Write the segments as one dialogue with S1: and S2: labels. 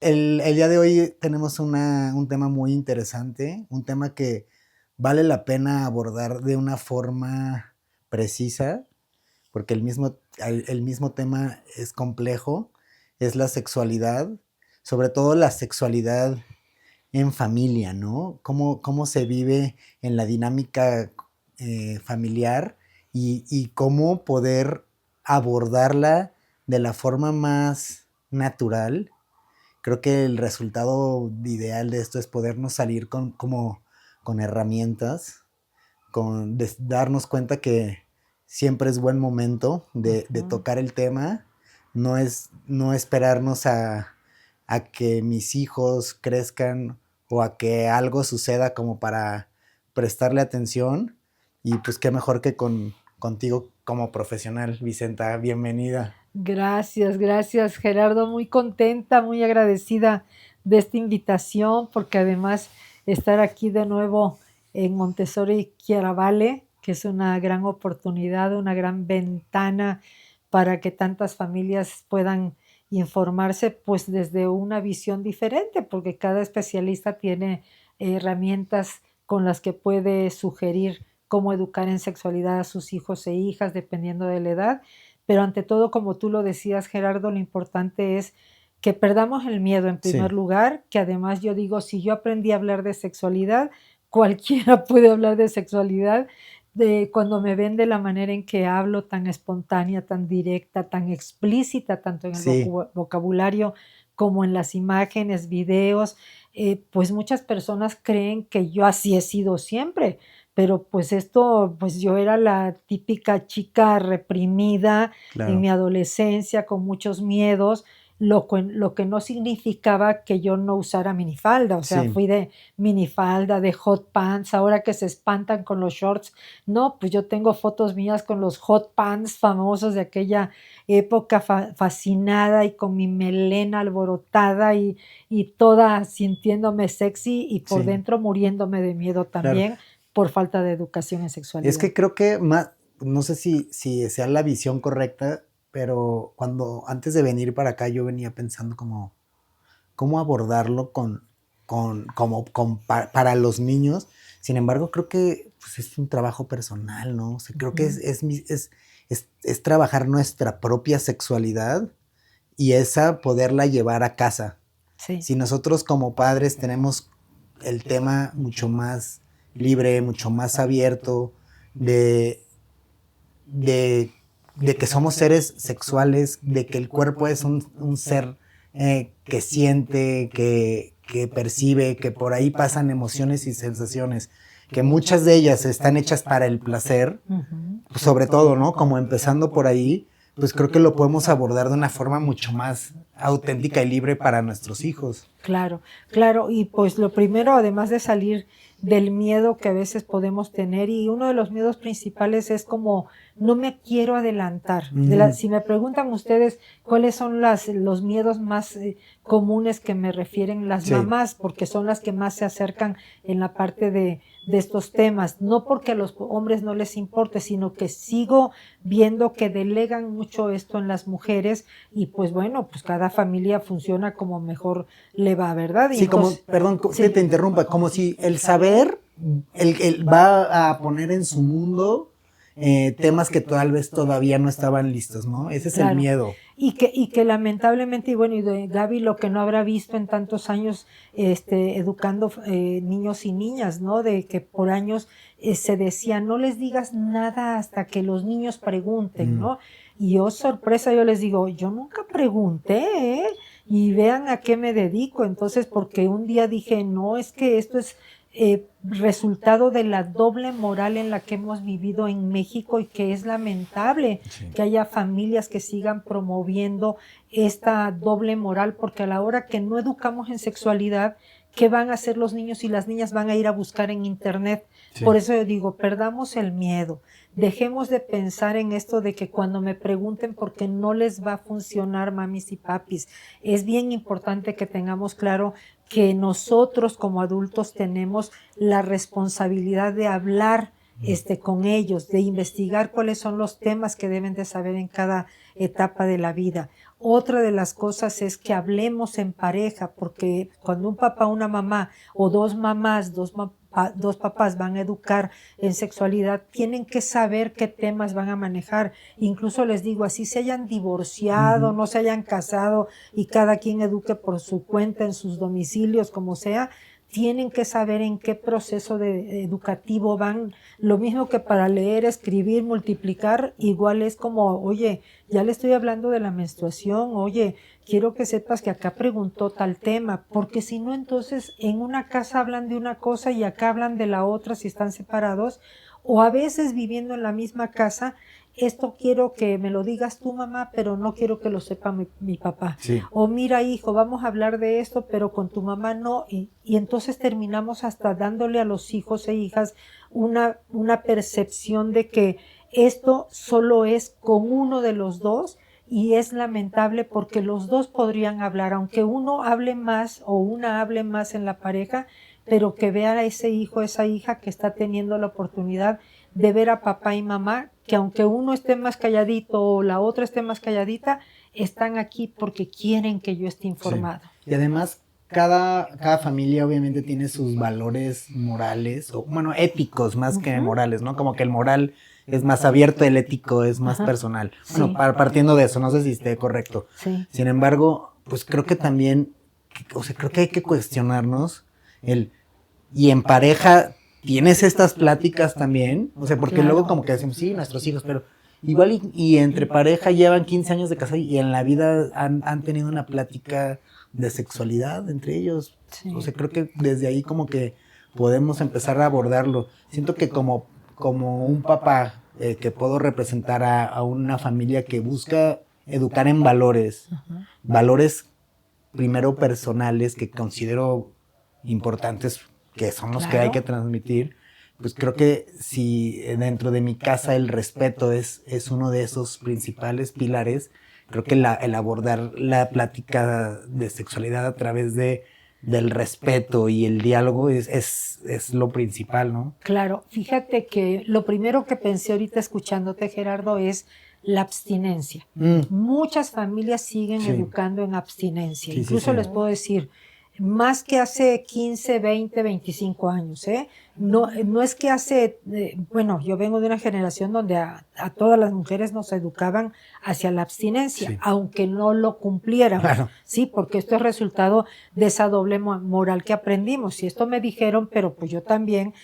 S1: El día de hoy tenemos un tema muy interesante, un tema que vale la pena abordar de una forma precisa, porque el mismo tema es complejo, es la sexualidad, sobre todo la sexualidad en familia, ¿no? Cómo se vive en la dinámica familiar y cómo poder abordarla de la forma más natural. Creo que el resultado ideal de esto es podernos salir con herramientas, darnos cuenta que siempre es buen momento de
S2: Ujú.
S1: tocar el tema, no esperarnos a que mis hijos crezcan o a que algo suceda como para prestarle atención. Y pues qué mejor que contigo como profesional, Vicenta, bienvenida.
S2: Gracias, gracias Gerardo, muy contenta, muy agradecida de esta invitación, porque además estar aquí de nuevo en Montessori Chiaravalle, que es una gran oportunidad, una gran ventana para que tantas familias puedan informarse pues desde una visión diferente, porque cada especialista tiene herramientas con las que puede sugerir cómo educar en sexualidad a sus hijos e hijas, dependiendo de la edad. Pero ante todo, como tú lo decías, Gerardo, lo importante es que perdamos el miedo en primer
S1: Sí,
S2: lugar, que además yo digo, si yo aprendí a hablar de sexualidad, cualquiera puede hablar de sexualidad, de cuando me ven de la manera en que hablo, tan espontánea, tan directa, tan explícita, tanto en el
S1: sí,
S2: vocabulario como en las imágenes, videos, pues muchas personas creen que yo así he sido siempre, pero pues esto, pues yo era la típica chica reprimida en
S1: claro,
S2: mi adolescencia con muchos miedos, lo que no significaba que yo no usara minifalda, o sea,
S1: sí.
S2: fui de minifalda, de hot pants, ahora que se espantan con los shorts, no, pues yo tengo fotos mías con los hot pants famosos de aquella época, fascinada y con mi melena alborotada y toda sintiéndome sexy y por
S1: Sí,
S2: dentro muriéndome de miedo
S1: claro.
S2: también por falta de educación en
S1: Es
S2: sexualidad.
S1: que creo que más, no sé si sea la visión correcta, pero antes de venir para acá yo venía pensando cómo abordarlo para los niños. Sin embargo, creo que pues, es un trabajo personal, ¿no? O sea, creo que
S2: Ujú.
S1: es trabajar nuestra propia sexualidad y esa poderla llevar a casa.
S2: Sí,
S1: Si nosotros como padres tenemos el tema mucho más libre, mucho más abierto, de, de, de que somos seres sexuales, de que el cuerpo es un ser que siente, que percibe, que por ahí pasan emociones y sensaciones, que muchas de ellas están hechas para el placer,
S2: ujú.
S1: pues sobre todo, ¿no? Como empezando por ahí, pues creo que lo podemos abordar de una forma mucho más auténtica y libre para nuestros hijos.
S2: Claro, claro. Y pues lo primero, además de salir del miedo que a veces podemos tener, y uno de los miedos principales es como no me quiero adelantar.
S1: Mm,
S2: Si me preguntan ustedes cuáles son los miedos más comunes que me refieren las
S1: sí,
S2: mamás, porque son las que más se acercan en la parte de estos temas, no porque a los hombres no les importe, sino que sigo viendo que delegan mucho esto en las mujeres y pues bueno, pues cada familia funciona como mejor le va, ¿verdad? Y
S1: sí, como,
S2: entonces,
S1: perdón que
S2: sí,
S1: te interrumpa, como si el saber el va a poner en su mundo temas que tal vez todavía no estaban listos, ¿no? Ese es el
S2: claro.
S1: miedo.
S2: Y que lamentablemente, y bueno, y de Gaby lo que no habrá visto en tantos años educando niños y niñas, ¿no? De que por años se decía, no les digas nada hasta que los niños pregunten,
S1: Mm,
S2: ¿no? Y yo, sorpresa, yo les digo, yo nunca pregunté, ¿eh? Y vean a qué me dedico. Entonces, porque un día dije, no, es que esto es resultado de la doble moral en la que hemos vivido en México y que es lamentable
S1: sí.
S2: que haya familias que sigan promoviendo esta doble moral, porque a la hora que no educamos en sexualidad, ¿qué van a hacer los niños y las niñas? Van a ir a buscar en internet.
S1: Sí.
S2: Por eso yo digo, perdamos el miedo, dejemos de pensar en esto de que cuando me pregunten porque no les va a funcionar, mamis y papis, es bien importante que tengamos claro que nosotros como adultos tenemos la responsabilidad de hablar con ellos, de investigar cuáles son los temas que deben de saber en cada etapa de la vida. Otra de las cosas es que hablemos en pareja, porque cuando un papá, una mamá o dos mamás, dos papás van a educar en sexualidad, tienen que saber qué temas van a manejar. Incluso les digo, así se hayan divorciado, no se hayan casado y cada quien eduque por su cuenta en sus domicilios, como sea, tienen que saber en qué proceso educativo van. Lo mismo que para leer, escribir, multiplicar, igual es como, oye, ya le estoy hablando de la menstruación, oye, quiero que sepas que acá preguntó tal tema, porque si no, entonces en una casa hablan de una cosa y acá hablan de la otra si están separados, o a veces viviendo en la misma casa, esto quiero que me lo digas tú, mamá, pero no quiero que lo sepa mi papá.
S1: Sí.
S2: O mira, hijo, vamos a hablar de esto, pero con tu mamá no. Y entonces terminamos hasta dándole a los hijos e hijas una percepción de que esto solo es con uno de los dos, y es lamentable porque los dos podrían hablar, aunque uno hable más o una hable más en la pareja, pero que vea a ese hijo, esa hija que está teniendo la oportunidad de ver a papá y mamá, que aunque uno esté más calladito o la otra esté más calladita, están aquí porque quieren que yo esté informado.
S1: Sí. Y además, cada familia obviamente tiene sus valores morales, o bueno, éticos más que morales, ¿no? Como que el moral es más abierto, el ético es más personal. Bueno,
S2: Sí.
S1: Partiendo de eso, no sé si esté correcto.
S2: Sí.
S1: Sin embargo, pues creo que también, o sea, creo que hay que cuestionarnos y en pareja tienes estas pláticas también, o sea, porque
S2: Claro.
S1: luego como que decimos, sí, nuestros hijos, pero igual y entre pareja llevan 15 años de casa y en la vida han tenido una plática de sexualidad entre ellos.
S2: Sí.
S1: O sea, creo que desde ahí como que podemos empezar a abordarlo. Siento que como un papá que puedo representar a una familia que busca educar en valores, valores primero personales que considero importantes, que son los que hay que transmitir, pues creo que si dentro de mi casa el respeto es uno de esos principales pilares, creo que el abordar la plática de sexualidad a través del respeto y el diálogo es lo principal, ¿no?
S2: Claro, fíjate que lo primero que pensé ahorita escuchándote, Gerardo, es la abstinencia. Muchas familias siguen educando en abstinencia.
S1: Sí,
S2: Incluso les puedo decir, más que hace 15, 20, 25 años, ¿eh? No es que hace, bueno, yo vengo de una generación donde a todas las mujeres nos educaban hacia la abstinencia, aunque no lo cumpliéramos,
S1: claro.
S2: Sí, porque esto es resultado de esa doble moral que aprendimos. Y esto me dijeron, pero pues yo también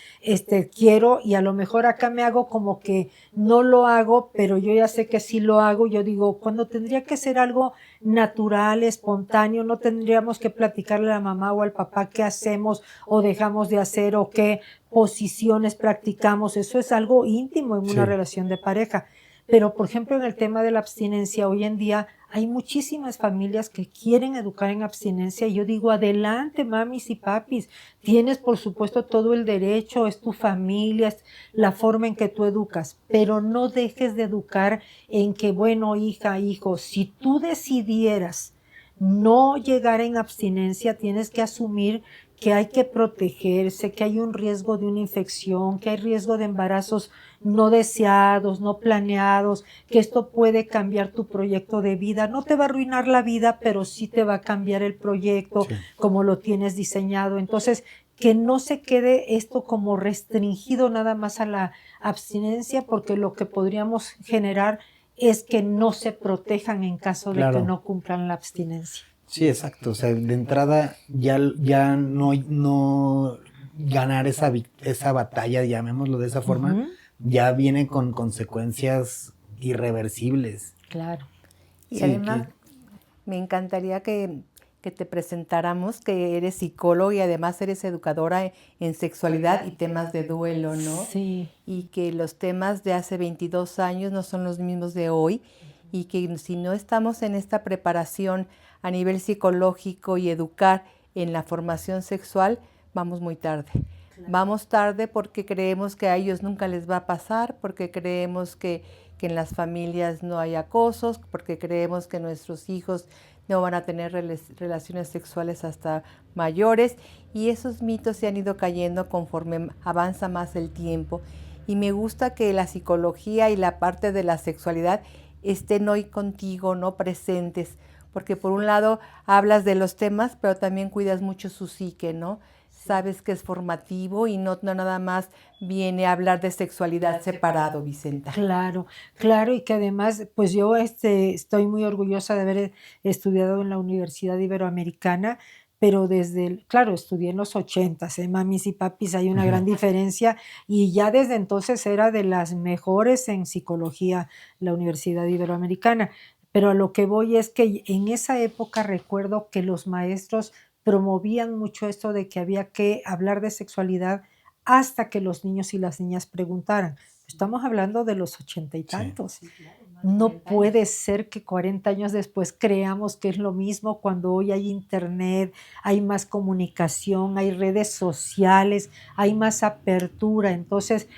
S2: quiero, y a lo mejor acá me hago como que no lo hago, pero yo ya sé que sí lo hago. Yo digo, cuando tendría que ser algo natural, espontáneo, no tendríamos que platicarle a la mamá o al papá qué hacemos o dejamos de hacer o qué posiciones practicamos. Eso es algo íntimo en una relación de pareja. Pero, por ejemplo, en el tema de la abstinencia, hoy en día hay muchísimas familias que quieren educar en abstinencia y yo digo, adelante, mamis y papis, tienes por supuesto todo el derecho, es tu familia, es la forma en que tú educas, pero no dejes de educar en que, bueno, hija, hijo, si tú decidieras no llegar en abstinencia, tienes que asumir que hay que protegerse, que hay un riesgo de una infección, que hay riesgo de embarazos no deseados, no planeados, que esto puede cambiar tu proyecto de vida. No te va a arruinar la vida, pero sí te va a cambiar el proyecto como lo tienes diseñado. Entonces, que no se quede esto como restringido nada más a la abstinencia, porque lo que podríamos generar es que no se protejan en caso de que no cumplan la abstinencia.
S1: Sí, exacto. O sea, de entrada ya no ganar esa batalla, llamémoslo de esa forma, ya viene con consecuencias irreversibles.
S2: Claro.
S3: Y además me encantaría que te presentáramos, que eres psicólogo y además eres educadora en sexualidad y temas de duelo, ¿no?
S2: Sí.
S3: Y que los temas de hace 22 años no son los mismos de hoy y que si no estamos en esta preparación a nivel psicológico y educar en la formación sexual, vamos muy tarde. Claro. Vamos tarde porque creemos que a ellos nunca les va a pasar, porque creemos que en las familias no hay acosos, porque creemos que nuestros hijos no van a tener relaciones sexuales hasta mayores, y esos mitos se han ido cayendo conforme avanza más el tiempo. Y me gusta que la psicología y la parte de la sexualidad estén hoy contigo, ¿no? Presentes, porque por un lado hablas de los temas, pero también cuidas mucho su psique, ¿no? Sabes que es formativo y no nada más viene a hablar de sexualidad separado, Vicenta.
S2: Claro, claro, y que además, pues yo estoy muy orgullosa de haber estudiado en la Universidad Iberoamericana, pero claro, estudié en los 80s, mamis y papis, hay una gran diferencia, y ya desde entonces era de las mejores en psicología la Universidad Iberoamericana. Pero a lo que voy es que en esa época recuerdo que los maestros promovían mucho esto de que había que hablar de sexualidad hasta que los niños y las niñas preguntaran. Estamos hablando de los 80 y tantos. Sí, claro, no puede ser que 40 años después creamos que es lo mismo cuando hoy hay internet, hay más comunicación, hay redes sociales, hay más apertura. Entonces,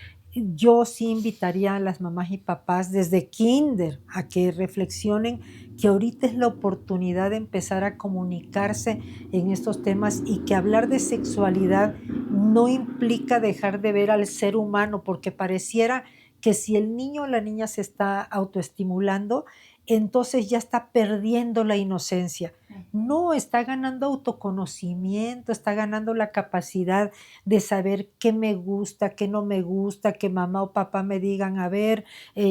S2: yo sí invitaría a las mamás y papás desde kinder a que reflexionen que ahorita es la oportunidad de empezar a comunicarse en estos temas y que hablar de sexualidad no implica dejar de ver al ser humano, porque pareciera que si el niño o la niña se está autoestimulando, entonces ya está perdiendo la inocencia. No, está ganando autoconocimiento, está ganando la capacidad de saber qué me gusta, qué no me gusta, que mamá o papá me digan, a ver,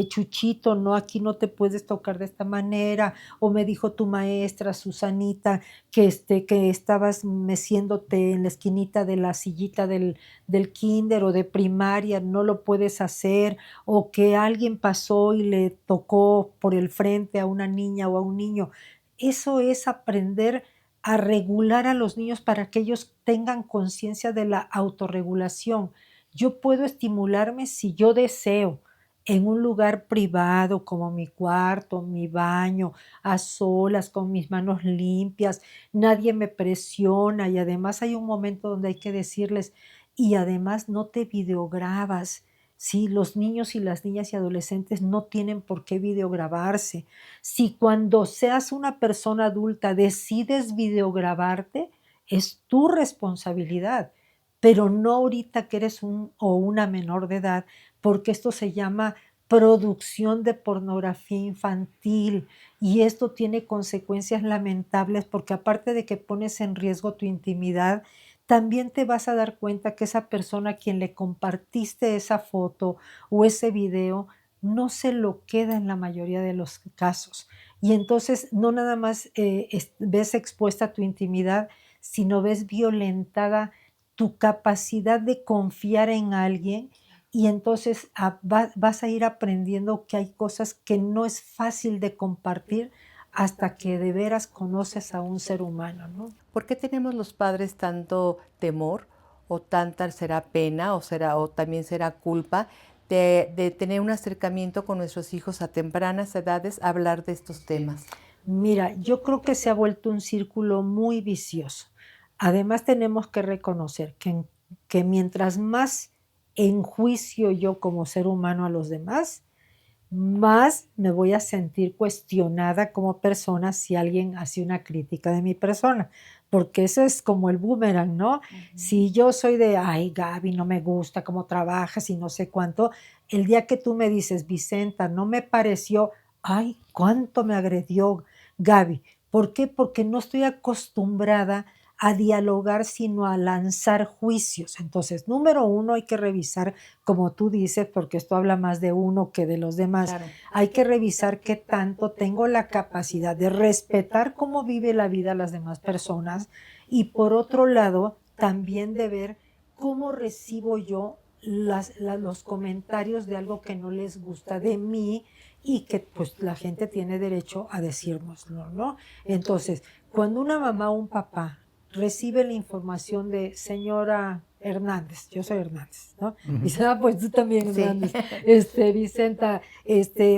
S2: Chuchito, no, aquí no te puedes tocar de esta manera, o me dijo tu maestra, Susanita, que estabas meciéndote en la esquinita de la sillita del kinder o de primaria, no lo puedes hacer, o que alguien pasó y le tocó por el frente a una niña o a un niño. Eso es aprender a regular a los niños para que ellos tengan conciencia de la autorregulación. Yo puedo estimularme si yo deseo, en un lugar privado como mi cuarto, mi baño, a solas, con mis manos limpias, nadie me presiona y además hay un momento donde hay que decirles, y además no te videograbas. Sí, los niños y las niñas y adolescentes no tienen por qué videograbarse. Si cuando seas una persona adulta decides videograbarte, es tu responsabilidad, pero no ahorita que eres un o una menor de edad, porque esto se llama producción de pornografía infantil y esto tiene consecuencias lamentables porque aparte de que pones en riesgo tu intimidad, también te vas a dar cuenta que esa persona a quien le compartiste esa foto o ese video no se lo queda en la mayoría de los casos. Y entonces no nada más ves expuesta tu intimidad, sino ves violentada tu capacidad de confiar en alguien y entonces vas a ir aprendiendo que hay cosas que no es fácil de compartir hasta que de veras conoces a un ser humano, ¿no?
S3: ¿Por qué tenemos los padres tanto temor o tanta será pena o también será culpa de tener un acercamiento con nuestros hijos a tempranas edades a hablar de estos temas?
S2: Mira, yo creo que se ha vuelto un círculo muy vicioso. Además, tenemos que reconocer que mientras más enjuicio yo como ser humano a los demás, más me voy a sentir cuestionada como persona si alguien hace una crítica de mi persona, porque eso es como el boomerang, ¿no? Si yo soy de, ay, Gaby, no me gusta cómo trabajas y no sé cuánto, el día que tú me dices, Vicenta, no me pareció, ay, cuánto me agredió Gaby. ¿Por qué? Porque no estoy acostumbrada a dialogar, sino a lanzar juicios. Entonces, número uno, hay que revisar, como tú dices, porque esto habla más de uno que de los demás,
S3: Claro.
S2: hay que revisar qué tanto tengo la capacidad de respetar cómo vive la vida las demás personas y por otro lado, también de ver cómo recibo yo los comentarios de algo que no les gusta de mí y que pues la gente tiene derecho a decírnoslo, ¿no? Entonces, cuando una mamá o un papá recibe la información de señora Hernández, yo soy Hernández, ¿no? Dice, pues tú también,
S3: Sí.
S2: Hernández. Vicenta,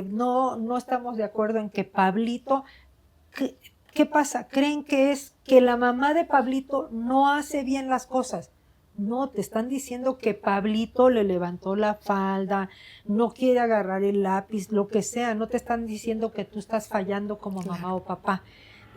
S2: no estamos de acuerdo en que Pablito, ¿qué pasa? ¿Creen que es que la mamá de Pablito no hace bien las cosas? No, te están diciendo que Pablito le levantó la falda, no quiere agarrar el lápiz, lo que sea, no te están diciendo que tú estás fallando como mamá o papá.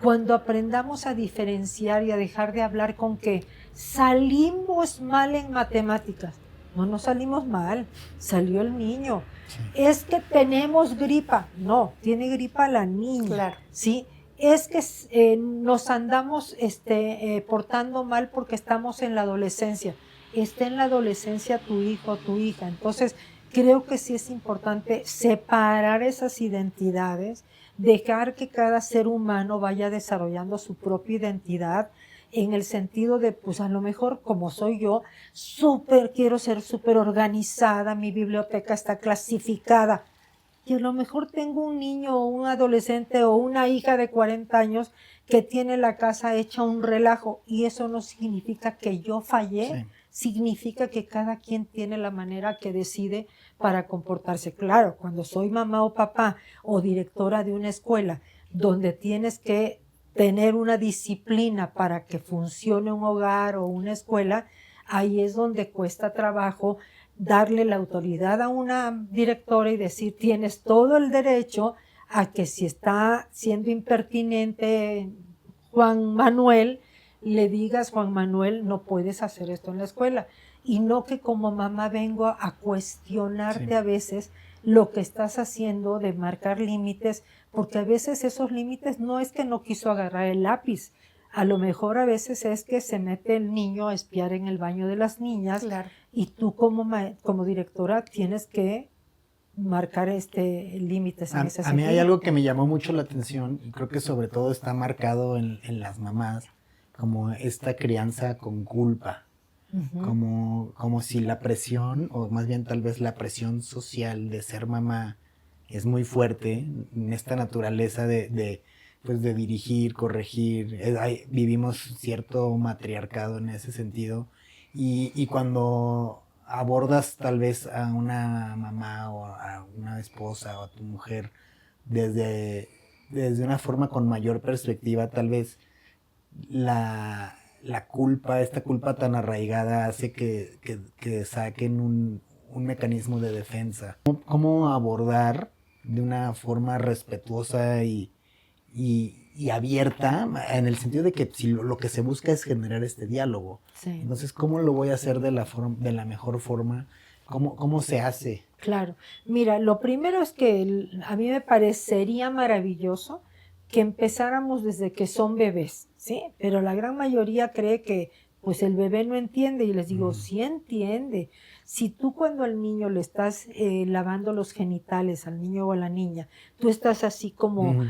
S2: Cuando aprendamos a diferenciar y a dejar de hablar con que salimos mal en matemáticas, No salimos mal, salió el niño.
S1: Sí.
S2: Es que tenemos gripa. No, tiene gripa la niña.
S3: Claro.
S2: ¿Sí? Es que nos andamos portando mal porque estamos en la adolescencia. Está en la adolescencia tu hijo o tu hija. Entonces, creo que sí es importante separar esas identidades, dejar que cada ser humano vaya desarrollando su propia identidad en el sentido de, pues a lo mejor como soy yo, quiero ser súper organizada, mi biblioteca está clasificada. Y a lo mejor tengo un niño o un adolescente o una hija de 40 años que tiene la casa hecha un relajo y eso no significa que yo fallé, significa que cada quien tiene la manera que decide para comportarse. Claro, cuando soy mamá o papá o directora de una escuela donde tienes que tener una disciplina para que funcione un hogar o una escuela, ahí es donde cuesta trabajo darle la autoridad a una directora y decir, tienes todo el derecho a que si está siendo impertinente Juan Manuel, le digas, Juan Manuel, no puedes hacer esto en la escuela. Y no que como mamá vengo a cuestionarte a veces lo que estás haciendo de marcar límites, porque a veces esos límites no es que no quiso agarrar el lápiz, a lo mejor a veces es que se mete el niño a espiar en el baño de las niñas.
S3: Claro.
S2: Y tú como directora tienes que marcar límites en ese sentido.
S1: A mí hay algo que me llamó mucho la atención y creo que sobre todo está marcado en las mamás, como esta crianza con culpa. Como si la presión, o más bien tal vez la presión social de ser mamá es muy fuerte en esta naturaleza de dirigir, corregir. Vivimos cierto matriarcado en ese sentido y cuando abordas tal vez a una mamá o a una esposa o a tu mujer desde una forma con mayor perspectiva, tal vez la culpa, esta culpa tan arraigada hace que saquen un mecanismo de defensa. ¿Cómo abordar de una forma respetuosa y abierta, en el sentido de que si lo que se busca es generar este diálogo?
S2: Sí.
S1: Entonces, ¿cómo lo voy a hacer de la mejor forma? ¿Cómo se hace?
S2: Claro. Mira, lo primero es que a mí me parecería maravilloso que empezáramos desde que son bebés, ¿sí? Pero la gran mayoría cree que pues el bebé no entiende y les digo, sí entiende. Si tú cuando al niño le estás lavando los genitales, al niño o a la niña, tú estás así como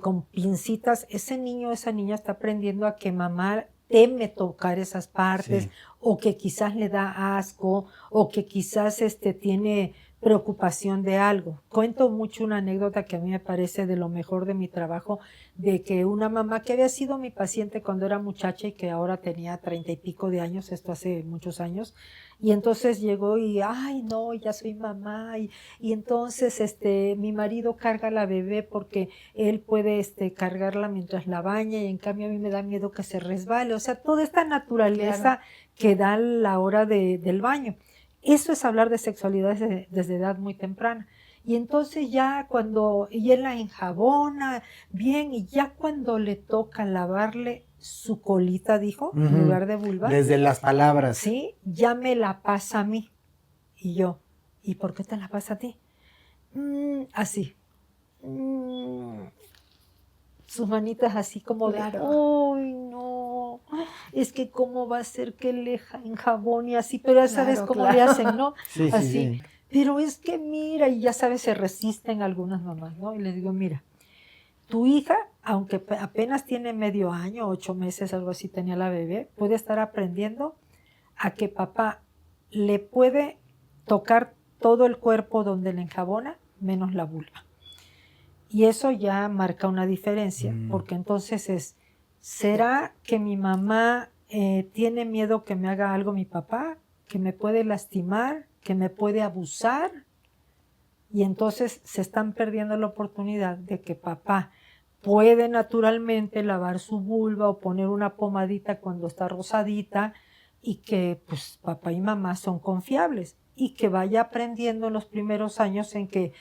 S2: con pincitas, ese niño o esa niña está aprendiendo a que mamá teme tocar esas partes, o que quizás le da asco, o que quizás tiene preocupación de algo. Cuento mucho una anécdota que a mí me parece de lo mejor de mi trabajo, de que una mamá que había sido mi paciente cuando era muchacha y que ahora tenía 30 y pico de años, esto hace muchos años, y entonces llegó y, ay no, ya soy mamá, y entonces mi marido carga a la bebé porque él puede cargarla mientras la baña y en cambio a mí me da miedo que se resbale, o sea, toda esta naturaleza que da la hora del baño. Eso es hablar de sexualidad desde edad muy temprana. Y entonces ya y él la enjabona bien, y ya cuando le toca lavarle su colita, dijo, en lugar de vulva.
S1: Desde las palabras.
S2: Sí, ya me la pasa a mí. Y yo, ¿y por qué te la pasa a ti? Así. Sus manitas así como de, ¡ay, no! Es que cómo va a ser que le enjabone así, pero ya sabes cómo le hacen, ¿no?
S1: Sí,
S2: así.
S1: Sí.
S2: Pero es que mira, y ya sabes, se resisten algunas mamás, ¿no? Y les digo, mira, tu hija, aunque apenas tiene medio año, 8 meses, algo así tenía la bebé, puede estar aprendiendo a que papá le puede tocar todo el cuerpo donde le enjabona, menos la vulva. Y eso ya marca una diferencia, porque entonces ¿será que mi mamá tiene miedo que me haga algo mi papá? ¿Que me puede lastimar? ¿Que me puede abusar? Y entonces se están perdiendo la oportunidad de que papá puede naturalmente lavar su vulva o poner una pomadita cuando está rosadita, y que pues papá y mamá son confiables, y que vaya aprendiendo en los primeros años en que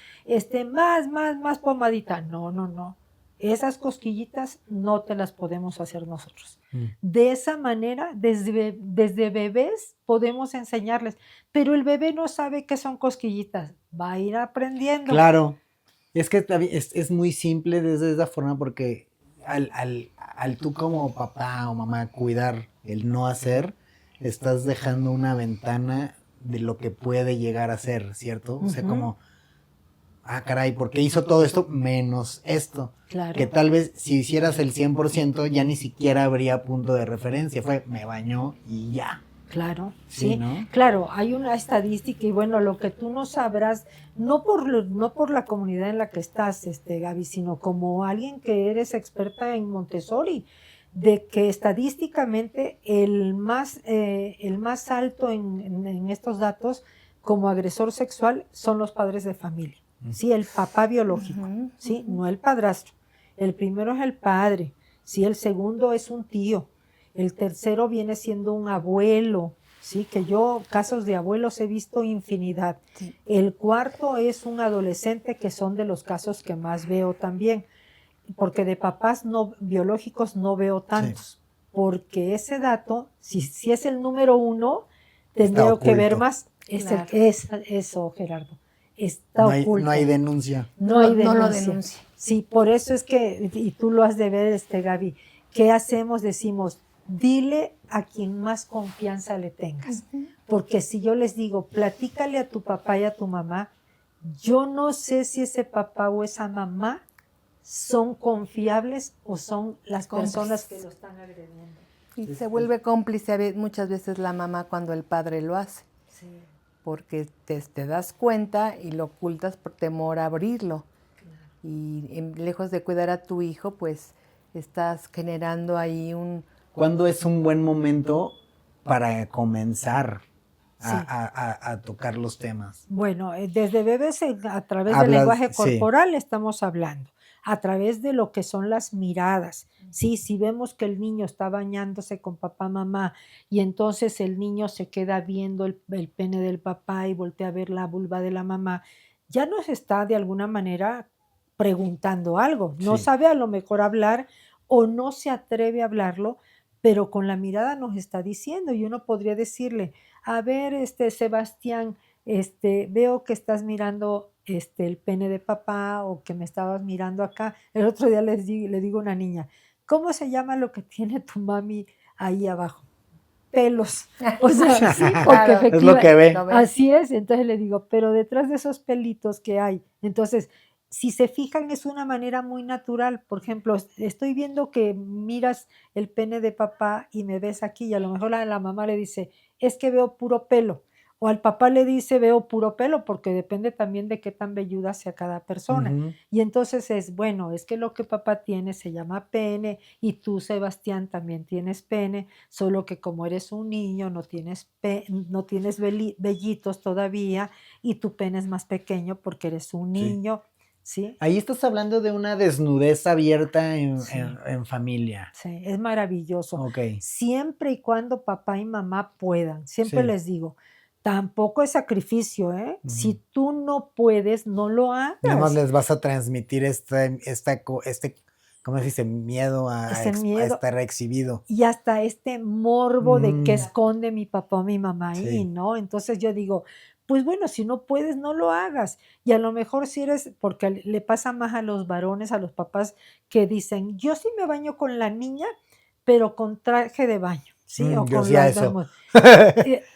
S2: más pomadita. No. esas cosquillitas no te las podemos hacer nosotros.
S1: Mm.
S2: De esa manera, desde bebés podemos enseñarles, pero el bebé no sabe qué son cosquillitas, va a ir aprendiendo.
S1: Claro, es que es muy simple desde esa forma porque al tú como papá o mamá cuidar el no hacer, estás dejando una ventana de lo que puede llegar a ser, ¿cierto? O sea, como, caray, ¿por qué hizo todo esto menos esto?
S2: Claro.
S1: Que tal vez si hicieras el 100% ya ni siquiera habría punto de referencia, fue me bañó y ya.
S2: Claro,
S1: Sí,
S2: sí,
S1: ¿no?
S2: claro, hay una estadística y bueno, lo que tú no sabrás, no por la comunidad en la que estás, Gaby, sino como alguien que eres experta en Montessori, de que estadísticamente el más alto en estos datos como agresor sexual son los padres de familia, ¿sí? El papá biológico, ¿sí? No el padrastro. El primero es el padre, ¿sí? El segundo es un tío. El tercero viene siendo un abuelo, ¿sí? Que yo casos de abuelos he visto infinidad.
S3: Sí.
S2: El cuarto es un adolescente, que son de los casos que más veo también, porque de papás no biológicos no veo tantos, porque ese dato, si es el número 1, tendría que ver más.
S3: Claro.
S2: Eso, Gerardo, está oculto.
S1: No hay denuncia.
S2: No hay denuncia.
S3: No lo denuncia.
S2: Sí, por eso es que, y tú lo has de ver, Gaby, ¿qué hacemos? Decimos, dile a quien más confianza le tengas. Porque si yo les digo, platícale a tu papá y a tu mamá, yo no sé si ese papá o esa mamá son confiables o son las personas que lo están agrediendo.
S3: Y se vuelve cómplice muchas veces la mamá cuando el padre lo hace.
S2: Sí.
S3: Porque te das cuenta y lo ocultas por temor a abrirlo. Y lejos de cuidar a tu hijo, pues estás generando ahí
S1: ¿Cuándo es un buen momento para comenzar a tocar los temas?
S2: Bueno, desde bebés a través del lenguaje corporal estamos hablando, a través de lo que son las miradas. Sí, si vemos que el niño está bañándose con papá, mamá, y entonces el niño se queda viendo el pene del papá y voltea a ver la vulva de la mamá, ya nos está de alguna manera preguntando algo. No sabe a lo mejor hablar o no se atreve a hablarlo, pero con la mirada nos está diciendo, y uno podría decirle, a ver, Sebastián, veo que estás mirando el pene de papá o que me estabas mirando acá. El otro día le digo a una niña, ¿cómo se llama lo que tiene tu mami ahí abajo? Pelos. O sea, sí, porque
S1: claro, es lo que ve.
S2: Así es, entonces le digo, pero detrás de esos pelitos que hay, entonces, si se fijan, es una manera muy natural. Por ejemplo, estoy viendo que miras el pene de papá y me ves aquí, y a lo mejor la mamá le dice, es que veo puro pelo. O al papá le dice, veo puro pelo, porque depende también de qué tan velluda sea cada persona. Y entonces es, bueno, es que lo que papá tiene se llama pene, y tú, Sebastián, también tienes pene, solo que como eres un niño, no tienes vellitos todavía, y tu pene es más pequeño porque eres un niño. ¿Sí?
S1: Ahí estás hablando de una desnudez abierta en familia.
S2: Sí, es maravilloso.
S1: Okay.
S2: Siempre y cuando papá y mamá puedan. Siempre les digo, tampoco es sacrificio, ¿eh? Si tú no puedes, no lo hagas.
S1: Nada más les vas a transmitir ¿cómo se dice? Miedo a estar exhibido.
S2: Y hasta morbo de que esconde mi papá o mi mamá ahí, ¿no? Entonces yo digo, pues bueno, si no puedes, no lo hagas. Y a lo mejor si eres, porque le pasa más a los varones, a los papás, que dicen, yo sí me baño con la niña, pero con traje de baño, ¿sí? O con
S1: eso.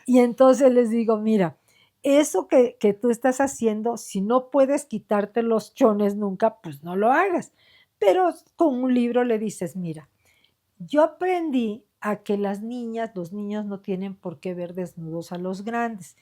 S2: Y entonces les digo, mira, eso que tú estás haciendo, si no puedes quitarte los chones nunca, pues no lo hagas. Pero con un libro le dices, mira, yo aprendí a que los niños no tienen por qué ver desnudos a los grandes.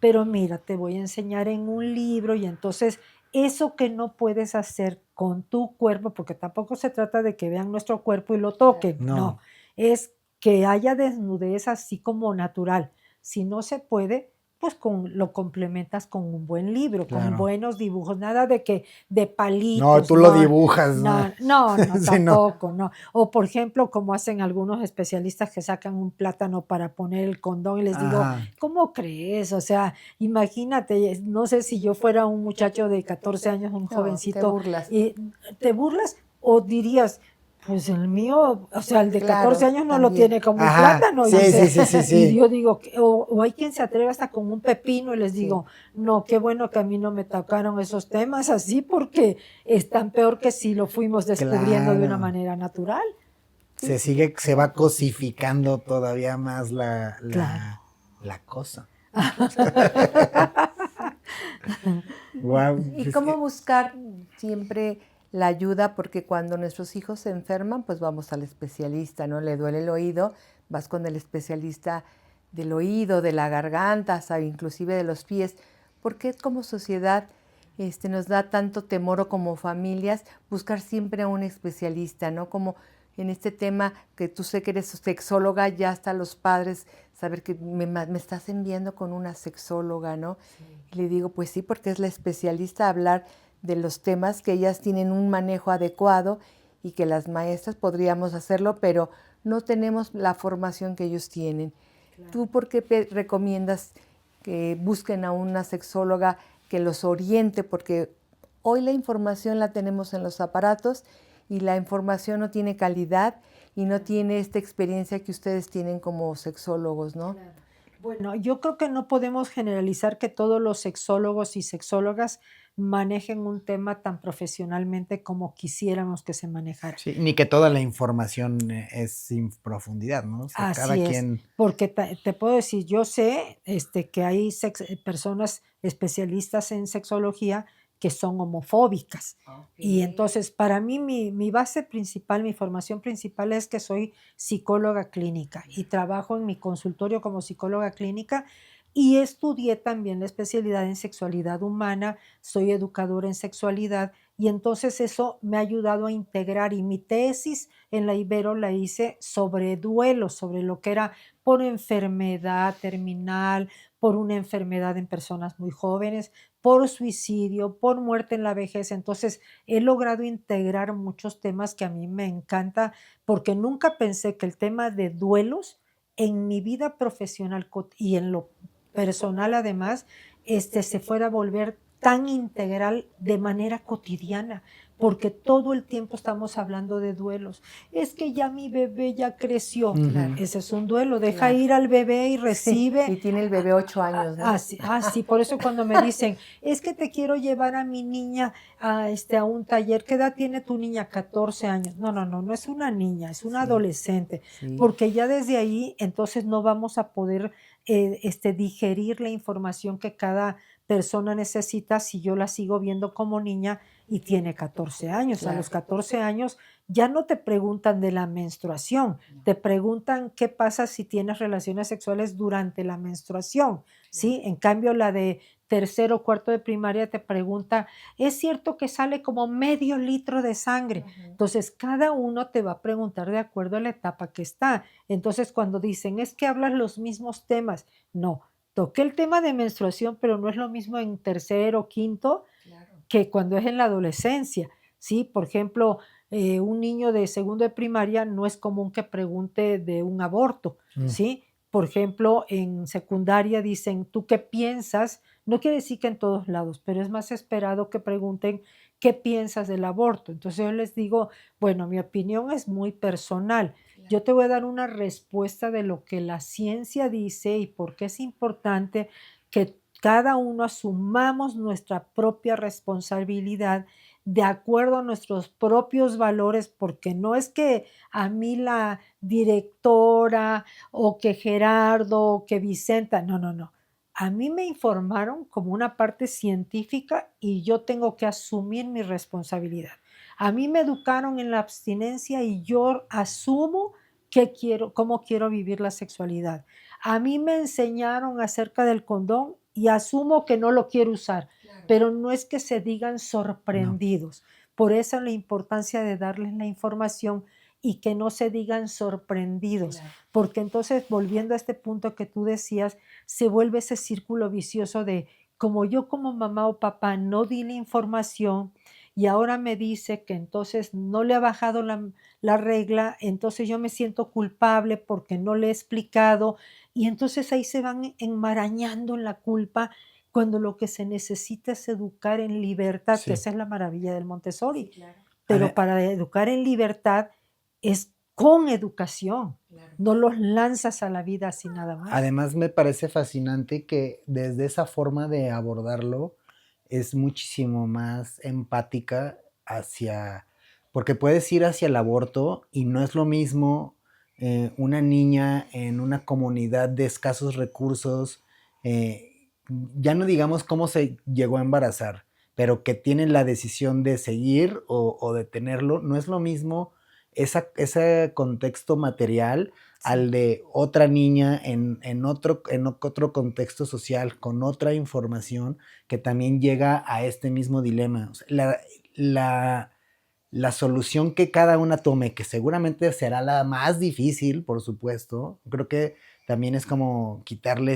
S2: Pero mira, te voy a enseñar en un libro, y entonces eso que no puedes hacer con tu cuerpo, porque tampoco se trata de que vean nuestro cuerpo y lo toquen, no, es que haya desnudez así como natural. Si no se puede, pues lo complementas con un buen libro, con buenos dibujos, nada de palitos.
S1: No, tú lo dibujas.
S2: No, tampoco, no. O por ejemplo, como hacen algunos especialistas que sacan un plátano para poner el condón, y les digo, ¿cómo crees? O sea, imagínate, no sé si yo fuera un muchacho de 14 años, un jovencito.
S3: Te burlas.
S2: ¿Te burlas? O dirías, pues el mío, o sea, el de 14
S3: Claro,
S2: años no lo
S3: también.
S2: tiene como un
S1: Ajá,
S2: plátano.
S1: sí,
S2: Dice.
S1: sí, sí, sí,
S2: Y
S1: sí.
S2: yo digo, o hay quien se atreve hasta con un pepino y les
S3: Sí.
S2: digo, no, qué bueno que a mí no me tocaron esos temas así porque están peor que si lo fuimos descubriendo de una
S1: Claro.
S2: manera natural.
S1: Se va cosificando todavía más
S2: Claro.
S1: la cosa.
S3: ¿Y
S1: Wow.
S3: cómo buscar siempre la ayuda? Porque cuando nuestros hijos se enferman, pues vamos al especialista, ¿no? Le duele el oído, vas con el especialista del oído, de la garganta, sabe, inclusive de los pies. ¿Por qué como sociedad nos da tanto temor o como familias buscar siempre a un especialista, ¿no? Como en este tema que tú sé que eres sexóloga, ya hasta los padres saber que me estás enviando con una sexóloga, ¿no? Y le digo, pues sí, porque es la especialista a hablar de los temas que ellas tienen un manejo adecuado y que las maestras podríamos hacerlo, pero no tenemos la formación que ellos tienen. Claro. ¿Tú por qué recomiendas que busquen a una sexóloga que los oriente? Porque hoy la información la tenemos en los aparatos y la información no tiene calidad y no tiene esta experiencia que ustedes tienen como sexólogos, ¿no?
S2: Claro. Bueno, yo creo que no podemos generalizar que todos los sexólogos y sexólogas manejen un tema tan profesionalmente como quisiéramos que se manejara.
S1: Sí, ni que toda la información es sin profundidad, ¿no? O sea, cada
S2: Así es,
S1: quien.
S2: porque te puedo decir, yo sé que hay personas especialistas en sexología que son homofóbicas. Y entonces, para mí, mi base principal, mi formación principal es que soy psicóloga clínica y trabajo en mi consultorio como psicóloga clínica y estudié también la especialidad en sexualidad humana, soy educadora en sexualidad y entonces eso me ha ayudado a integrar y mi tesis en la Ibero la hice sobre duelo, sobre lo que era por enfermedad terminal, por una enfermedad en personas muy jóvenes, por suicidio, por muerte en la vejez. Entonces, he logrado integrar muchos temas que a mí me encanta porque nunca pensé que el tema de duelos en mi vida profesional y en lo personal además, se fuera a volver tan integral de manera cotidiana, porque todo el tiempo estamos hablando de duelos. Es que ya mi bebé ya creció.
S1: Ujú.
S2: Ese es un duelo. Deja
S3: Claro.
S2: ir al bebé y
S3: Sí,
S2: recibe.
S3: y tiene el bebé 8 años, ¿no?
S2: Sí, por eso cuando me dicen, es que te quiero llevar a mi niña a un taller, ¿qué edad tiene tu niña? 14 años. No, no, no, no es una niña, es una
S3: Sí,
S2: adolescente,
S3: sí.
S2: porque ya desde ahí entonces no vamos a poder digerir la información que cada persona necesita si yo la sigo viendo como niña y tiene 14 años. A
S3: Claro.
S2: los 14 años ya no te preguntan de la menstruación, te preguntan qué pasa si tienes relaciones sexuales durante la menstruación, ¿sí? En cambio, la de tercero o cuarto de primaria te pregunta, ¿es cierto que sale como medio litro de sangre? Entonces, cada uno te va a preguntar de acuerdo a la etapa que está. Entonces, cuando dicen, es que hablas los mismos temas, no, toqué el tema de menstruación, pero no es lo mismo en tercero o quinto
S3: Claro.
S2: que cuando es en la adolescencia, ¿sí? Por ejemplo, un niño de segundo de primaria no es común que pregunte de un aborto, ¿sí? Por ejemplo, en secundaria dicen, ¿tú qué piensas? No quiere decir que en todos lados, pero es más esperado que pregunten, ¿qué piensas del aborto? Entonces yo les digo, bueno, mi opinión es muy personal. Yo te voy a dar una respuesta de lo que la ciencia dice y por qué es importante que cada uno asumamos nuestra propia responsabilidad de acuerdo a nuestros propios valores, porque no es que a mí la directora o que Gerardo o que Vicenta, no, no, no. A mí me informaron como una parte científica y yo tengo que asumir mi responsabilidad. A mí me educaron en la abstinencia y yo asumo cómo quiero vivir la sexualidad. A mí me enseñaron acerca del condón y asumo que no lo quiero usar, pero no es que se digan sorprendidos. Por eso la importancia de darles la información y que no se digan sorprendidos, porque entonces, volviendo a este punto que tú decías, se vuelve ese círculo vicioso de como yo como mamá o papá no di la información y ahora me dice que entonces no le ha bajado la regla, entonces yo me siento culpable porque no le he explicado y entonces ahí se van enmarañando en la culpa cuando lo que se necesita es educar en libertad,
S1: Sí.
S2: que esa es la maravilla del Montessori.
S3: Sí, claro.
S2: pero
S1: Ade-
S2: para educar en libertad es con educación, no los lanzas a la vida así nada más.
S1: Además, me parece fascinante que desde esa forma de abordarlo es muchísimo más empática hacia, porque puedes ir hacia el aborto y no es lo mismo una niña en una comunidad de escasos recursos, eh, ya no digamos cómo se llegó a embarazar, pero que tiene la decisión de seguir o detenerlo, no es lo mismo ese contexto material al
S2: Sí,
S1: de otra niña en otro contexto social, con otra información que también llega a este mismo dilema. O sea, la- la solución que cada una tome, que seguramente será la más difícil, por supuesto, creo que también es como quitarle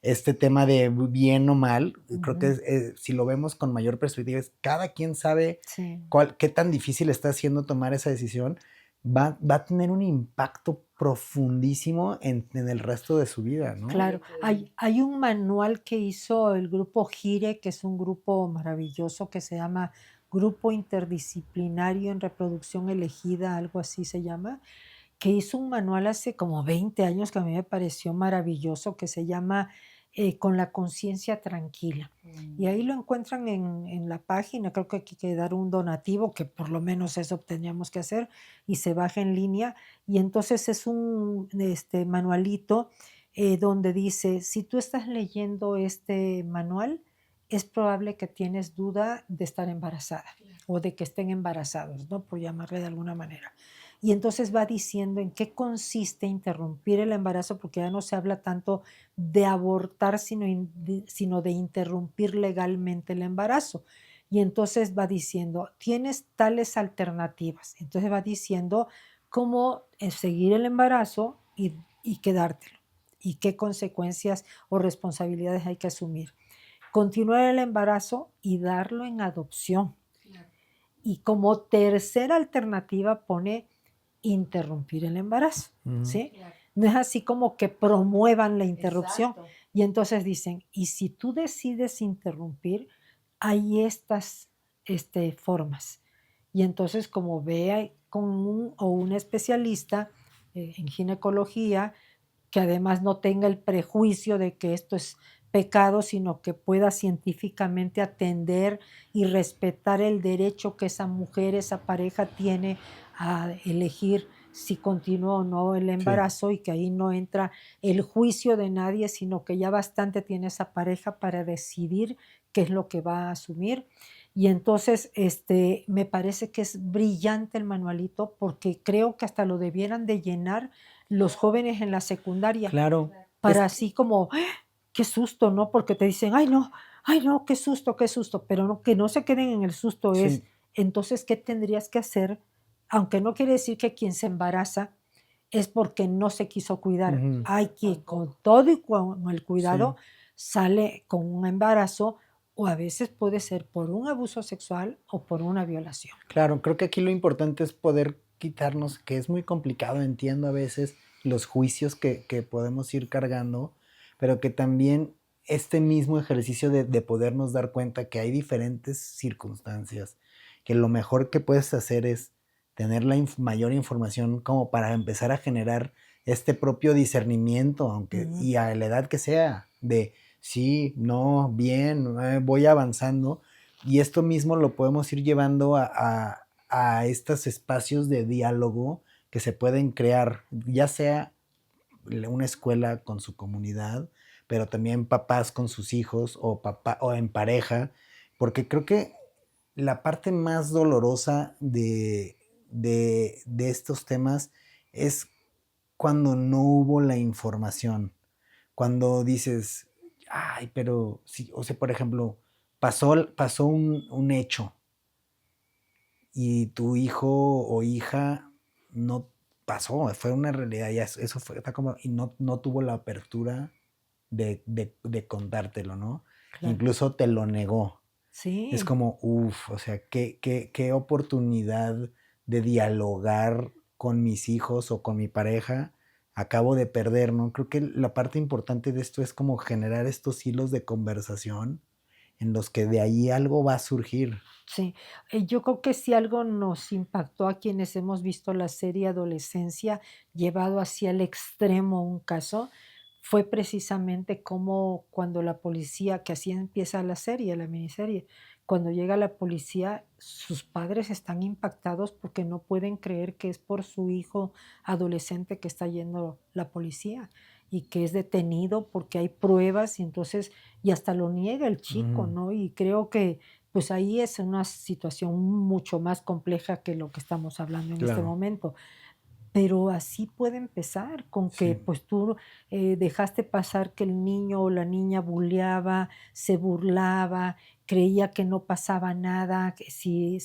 S1: este tema de bien o mal. Creo que
S2: ujú,
S1: si lo vemos con mayor perspectiva, es cada quien sabe
S2: sí.
S1: qué tan difícil está haciendo tomar esa decisión, va a tener un impacto profundísimo en el resto de su vida, ¿no?
S2: Claro, hay un manual que hizo el grupo GIRE, que es un grupo maravilloso que se llama Grupo Interdisciplinario en Reproducción Elegida, algo así se llama, que hizo un manual hace como 20 años que a mí me pareció maravilloso, que se llama Con la conciencia tranquila. Y ahí lo encuentran en la página, creo que hay que dar un donativo, que por lo menos eso teníamos que hacer, y se baja en línea. Y entonces es un manualito donde dice, si tú estás leyendo este manual, es probable que tienes duda de estar embarazada o de que estén embarazados, ¿no? Por llamarle de alguna manera. Y entonces va diciendo en qué consiste interrumpir el embarazo, porque ya no se habla tanto de abortar, sino de interrumpir legalmente el embarazo. Y entonces va diciendo, tienes tales alternativas. Entonces va diciendo cómo seguir el embarazo y quedártelo. Y qué consecuencias o responsabilidades hay que asumir. Continuar el embarazo y darlo en adopción. Y como tercera alternativa pone interrumpir el embarazo,
S1: Ujú.
S2: ¿sí? No es así como que promuevan la interrupción. Exacto. Y entonces dicen, y si tú decides interrumpir, hay estas formas. Y entonces como vea con un especialista en ginecología, que además no tenga el prejuicio de que esto es pecado, sino que pueda científicamente atender y respetar el derecho que esa mujer, esa pareja tiene a elegir si continúa o no el
S1: Sí.
S2: embarazo y que ahí no entra el juicio de nadie, sino que ya bastante tiene esa pareja para decidir qué es lo que va a asumir. Y entonces, me parece que es brillante el manualito porque creo que hasta lo debieran de llenar los jóvenes en la secundaria
S1: Claro. Es,
S2: para así como, ¡ah! Qué susto, ¿no? Porque te dicen, ay no, qué susto, pero no, que no se queden en el susto es,
S1: sí.
S2: entonces, ¿qué tendrías que hacer? Aunque no quiere decir que quien se embaraza es porque no se quiso cuidar.
S1: Ujú.
S2: Hay que con todo y con el cuidado
S1: Sí.
S2: sale con un embarazo o a veces puede ser por un abuso sexual o por una violación.
S1: Claro, creo que aquí lo importante es poder quitarnos, que es muy complicado, entiendo a veces los juicios que podemos ir cargando, pero que también este mismo ejercicio de podernos dar cuenta que hay diferentes circunstancias, que lo mejor que puedes hacer es tener la mayor información como para empezar a generar este propio discernimiento, aunque
S2: Ujú.
S1: y a la edad que sea, de sí, no, bien, voy avanzando y esto mismo lo podemos ir llevando a estos espacios de diálogo que se pueden crear, ya sea una escuela con su comunidad, pero también papás con sus hijos o, papá, o en pareja, porque creo que la parte más dolorosa de estos temas es cuando no hubo la información, cuando dices, ay, pero sí, o sea, por ejemplo, pasó un hecho y tu hijo o hija no pasó, fue una realidad, ya eso fue, está como, y no tuvo la apertura de contártelo, ¿no?
S2: Claro.
S1: Incluso te lo negó. Es
S2: Sí,
S1: como, uff, o sea, qué oportunidad de dialogar con mis hijos o con mi pareja acabo de perder, ¿no? Creo que la parte importante de esto es como generar estos hilos de conversación en los que de ahí algo va a surgir.
S2: Sí, yo creo que si algo nos impactó a quienes hemos visto la serie Adolescencia, llevado hacia el extremo un caso, fue precisamente como cuando la policía, que así empieza la serie, la miniserie, cuando llega la policía, sus padres están impactados porque no pueden creer que es por su hijo adolescente que está yendo la policía y que es detenido porque hay pruebas y entonces, y hasta lo niega el chico,
S1: Ujú,
S2: ¿no? Y creo que pues ahí es una situación mucho más compleja que lo que estamos hablando en este
S1: claro,
S2: momento. Pero así puede empezar, con que,
S1: sí.
S2: pues, tú, dejaste pasar que el niño o la niña bulleaba, se burlaba, creía que no pasaba nada, que si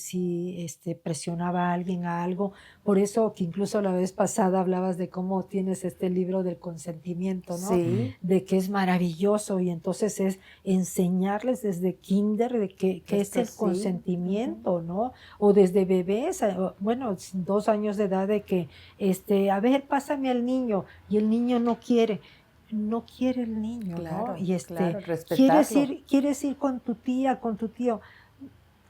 S2: presionaba a alguien a algo. Por eso que incluso la vez pasada hablabas de cómo tienes este libro del consentimiento, ¿no?
S1: Ujú,
S3: Sí,
S2: De que es maravilloso, y entonces es enseñarles desde kinder de qué es
S3: esto
S2: el
S3: sí. Ujú.
S2: consentimiento, ¿no? O desde bebés, bueno, 2 años de edad de que a ver, pásame al niño, y el niño no quiere el niño, ¿no?
S3: Claro,
S2: Y
S3: claro,
S2: quieres
S3: respetarlo.
S2: ir con tu tía, con tu tío,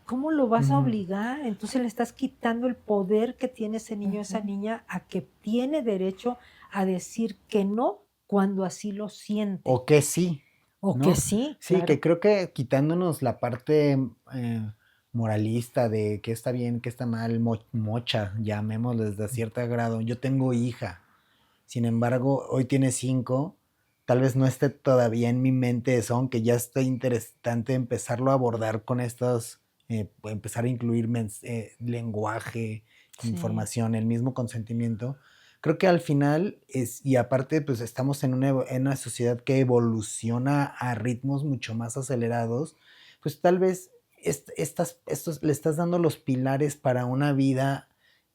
S2: ¿cómo lo vas a
S1: ujú.
S2: obligar? Entonces le estás quitando el poder que tiene ese niño, esa
S3: Ujú.
S2: niña, a que tiene derecho a decir que no cuando así lo siente,
S1: O que sí,
S2: o que
S1: ¿no?
S2: sí,
S1: Sí, que
S2: claro.
S1: creo que quitándonos la parte moralista de qué está bien, qué está mal, mocha, llamémosle desde cierto grado. Yo tengo hija, sin embargo, hoy tiene 5, tal vez no esté todavía en mi mente eso, aunque ya está interesante empezarlo a abordar con estos, empezar a incluir lenguaje,
S2: Sí,
S1: información, el mismo consentimiento. Creo que al final es, y aparte, pues estamos en una sociedad que evoluciona a ritmos mucho más acelerados, pues tal vez estos, le estás dando los pilares para una vida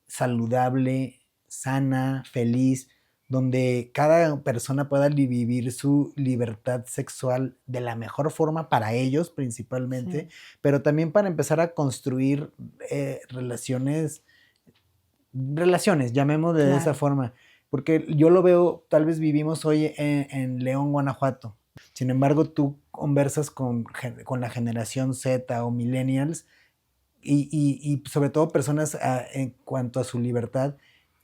S1: saludable, sana, feliz, donde cada persona pueda vivir su libertad sexual de la mejor forma para ellos principalmente,
S2: sí,
S1: pero también para empezar a construir relaciones, llamémosle de esa
S2: claro.
S1: forma, porque yo lo veo, tal vez vivimos hoy en León, Guanajuato, sin embargo tú conversas con la generación Z o millennials y sobre todo personas en cuanto a su libertad.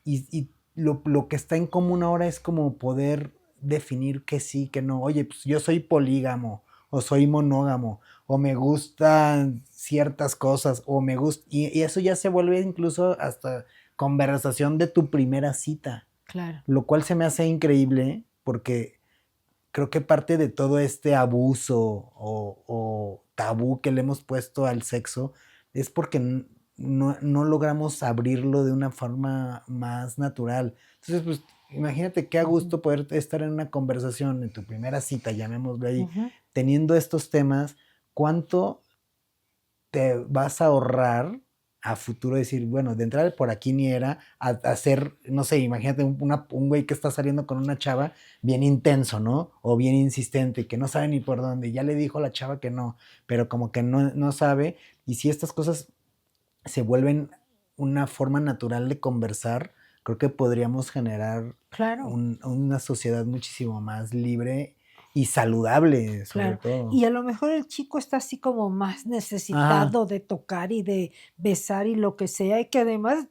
S1: Y lo que está en común ahora es como poder definir que sí, que no. Oye, pues yo soy polígamo o soy monógamo o me gustan ciertas cosas o me gusta. Y eso ya se vuelve incluso hasta conversación de tu primera cita,
S2: Claro,
S1: lo cual se me hace increíble porque creo que parte de todo este abuso o tabú que le hemos puesto al sexo es porque no logramos abrirlo de una forma más natural. Entonces, pues imagínate qué a
S2: ujú,
S1: gusto poder estar en una conversación, en tu primera cita, llamémoslo ahí,
S2: ujú,
S1: teniendo estos temas, cuánto te vas a ahorrar a futuro decir, bueno, de entrada por aquí ni era, a hacer, no sé, imagínate un güey que está saliendo con una chava bien intenso, ¿no? O bien insistente, que no sabe ni por dónde, ya le dijo a la chava que no, pero como que no sabe, y si estas cosas se vuelven una forma natural de conversar, creo que podríamos generar
S2: claro.
S1: una sociedad muchísimo más libre y saludable, sobre
S2: Claro,
S1: todo.
S2: y a lo mejor el chico está así como más
S1: Ajá,
S2: necesitado de tocar y de besar y lo que sea, y que además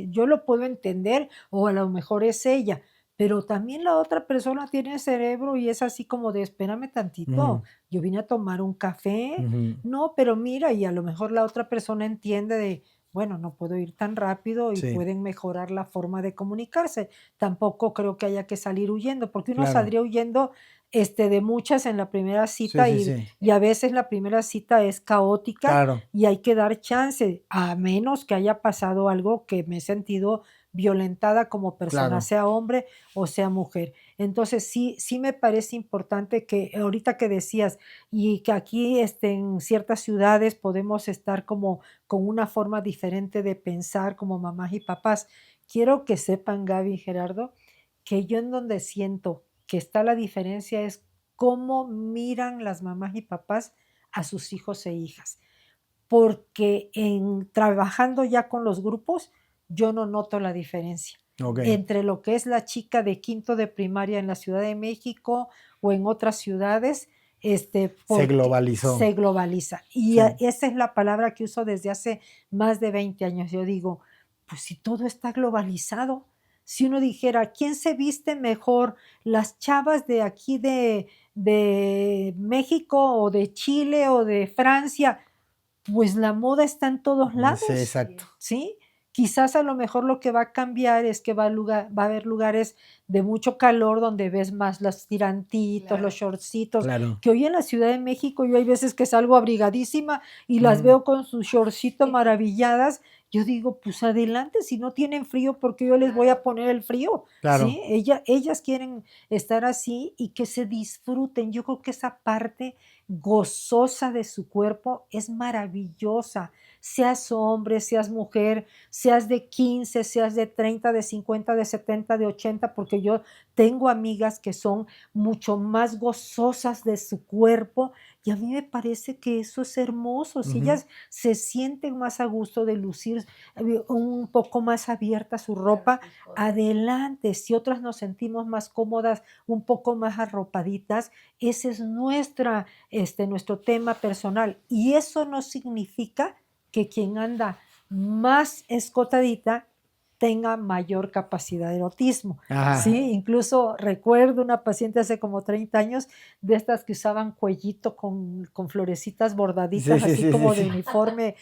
S2: yo lo puedo entender, o a lo mejor es ella, pero también la otra persona tiene cerebro y es así como de espérame tantito,
S1: ujú,
S2: yo vine a tomar un café,
S1: ujú,
S2: no, pero mira, y a lo mejor la otra persona entiende de, bueno, no puedo ir tan rápido y
S1: sí.
S2: pueden mejorar la forma de comunicarse. Tampoco creo que haya que salir huyendo, porque uno
S1: Claro,
S2: saldría huyendo de muchas en la primera
S1: sí,
S2: cita
S1: sí, sí,
S2: y a veces la primera cita es caótica
S1: claro,
S2: y hay que dar chance, a menos que haya pasado algo que me he sentido violentada como persona,
S1: claro,
S2: sea hombre o sea mujer. Entonces, sí me parece importante que ahorita que decías, y que aquí, en ciertas ciudades podemos estar como con una forma diferente de pensar como mamás y papás. Quiero que sepan, Gaby y Gerardo, que yo en donde siento que está la diferencia es cómo miran las mamás y papás a sus hijos e hijas, porque en trabajando ya con los grupos, yo no noto la diferencia
S1: okey,
S2: entre lo que es la chica de quinto de primaria en la Ciudad de México o en otras ciudades,
S1: Se globalizó.
S2: se globaliza. Y
S1: Sí.
S2: esa es la palabra que uso desde hace más de 20 años. Yo digo, pues si todo está globalizado, si uno dijera, ¿quién se viste mejor? ¿Las chavas de aquí de México o de Chile o de Francia? Pues la moda está en todos lados.
S1: Sí, exacto.
S2: ¿Sí? Quizás a lo mejor lo que va a cambiar es que va a haber lugares de mucho calor donde ves más los tirantitos,
S3: Claro.
S2: los shortcitos,
S1: Claro.
S2: que hoy en la Ciudad de México yo hay veces que salgo abrigadísima y las veo con su shortcito maravilladas. Yo digo, pues adelante, si no tienen frío, porque yo les voy a poner el frío.
S1: Claro.
S2: ¿Sí? Ellas quieren estar así y que se disfruten. Yo creo que esa parte gozosa de su cuerpo es maravillosa. Seas hombre, seas mujer, seas de 15, seas de 30, de 50, de 70, de 80, porque yo tengo amigas que son mucho más gozosas de su cuerpo y a mí me parece que eso es hermoso. Si ellas se sienten más a gusto de lucir un poco más abierta su ropa, adelante. Si otras nos sentimos más cómodas, un poco más arropaditas, ese es nuestro tema personal. Y eso no significa que quien anda más escotadita tenga mayor capacidad de erotismo.
S1: Ajá.
S2: ¿Sí? Incluso recuerdo una paciente hace como 30 años de estas que usaban cuellito con florecitas bordaditas,
S1: Sí, sí,
S2: así
S1: sí,
S2: como
S1: sí,
S2: de
S1: sí.
S2: uniforme,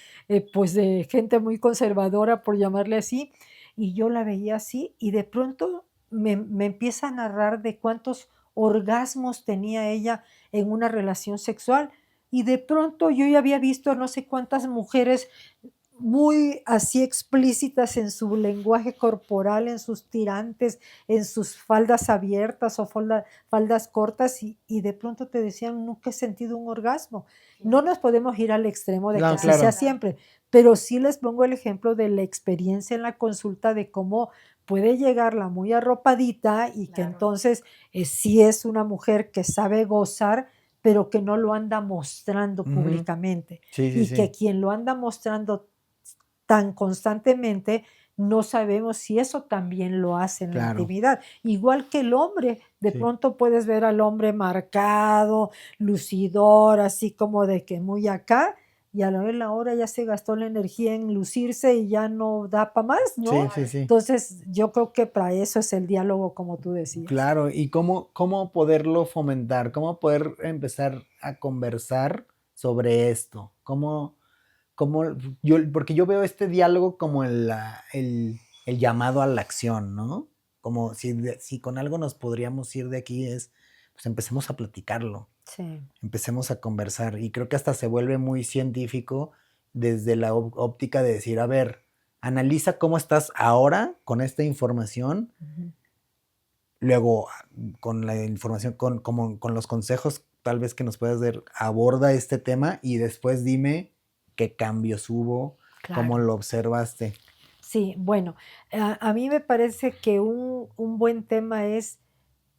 S2: pues de gente muy conservadora, por llamarle así, y yo la veía así y de pronto me empieza a narrar de cuántos orgasmos tenía ella en una relación sexual y de pronto yo ya había visto no sé cuántas mujeres muy así explícitas en su lenguaje corporal, en sus tirantes, en sus faldas abiertas o faldas cortas y de pronto te decían, nunca he sentido un orgasmo. No nos podemos ir al extremo de que
S1: No,
S2: así sea
S1: claro.
S2: siempre, pero sí les pongo el ejemplo de la experiencia en la consulta de cómo puede llegarla muy arropadita y que
S3: Claro.
S2: entonces sí es una mujer que sabe gozar, pero que no lo anda mostrando
S1: Ujú.
S2: públicamente.
S1: Sí, sí,
S2: Y que
S1: sí.
S2: quien lo anda mostrando tan constantemente, no sabemos si eso también lo hace en la
S1: Claro.
S2: intimidad. Igual que el hombre, de
S1: Sí.
S2: pronto puedes ver al hombre marcado, lucidor, así como de que muy acá, y a la hora ya se gastó la energía en lucirse y ya no da para más,
S1: Sí,
S2: ¿no?
S1: sí, sí.
S2: Entonces, yo creo que para eso es el diálogo, como tú decías.
S1: Claro, y cómo poderlo fomentar, cómo poder empezar a conversar sobre esto, porque yo veo este diálogo como el llamado a la acción, ¿no? Como si con algo nos podríamos ir de aquí pues empecemos a platicarlo,
S2: Sí.
S1: empecemos a conversar, y creo que hasta se vuelve muy científico desde la óptica de decir, a ver, analiza cómo estás ahora con esta información.
S2: Ujú.
S1: Luego, con la información, con los consejos tal vez que nos puedas dar, aborda este tema y después dime qué cambios hubo, cómo
S2: Claro.
S1: lo observaste.
S2: Sí, bueno, a mí me parece que un buen tema es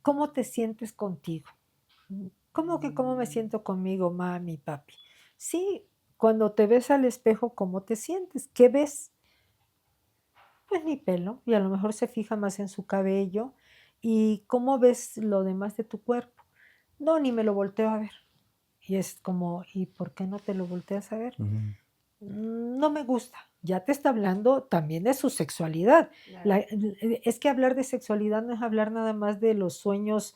S2: cómo te sientes contigo. ¿Cómo que cómo me siento conmigo, mami, papi? Sí, cuando te ves al espejo, ¿cómo te sientes? ¿Qué ves? Pues mi pelo, y a lo mejor se fija más en su cabello. ¿Y cómo ves lo demás de tu cuerpo? No, ni me lo volteo a ver. Y es como, ¿y por qué no te lo volteas a ver?
S1: Ujú.
S2: No me gusta. Ya te está hablando también de su sexualidad.
S3: Claro.
S2: Es que hablar de sexualidad no es hablar nada más de los sueños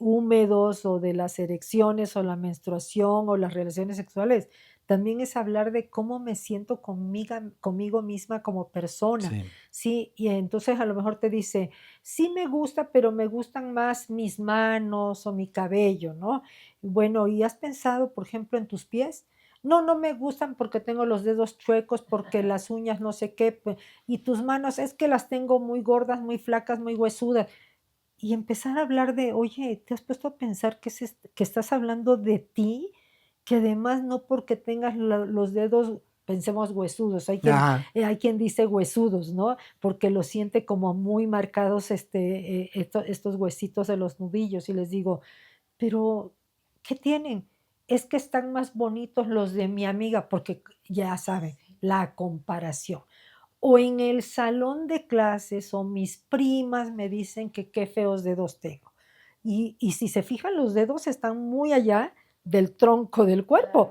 S2: húmedos o de las erecciones o la menstruación o las relaciones sexuales. También es hablar de cómo me siento conmigo misma como persona.
S1: Sí.
S2: Sí, y entonces a lo mejor te dice, sí me gusta, pero me gustan más mis manos o mi cabello, ¿no? Bueno, ¿y has pensado, por ejemplo, en tus pies? No, no me gustan porque tengo los dedos chuecos, porque las uñas no sé qué, y tus manos es que las tengo muy gordas, muy flacas, muy huesudas. Y empezar a hablar de, oye, ¿te has puesto a pensar que estás hablando de ti? Que además no porque tengas los dedos, pensemos huesudos,
S1: Ajá.
S2: hay quien dice huesudos, ¿no? Porque lo siente como muy marcados estos huesitos de los nudillos y les digo, pero, ¿qué tienen? Es que están más bonitos los de mi amiga, porque ya saben, la comparación. O en el salón de clases, o mis primas me dicen que qué feos dedos tengo. y si se fijan, los dedos están muy allá del tronco del cuerpo,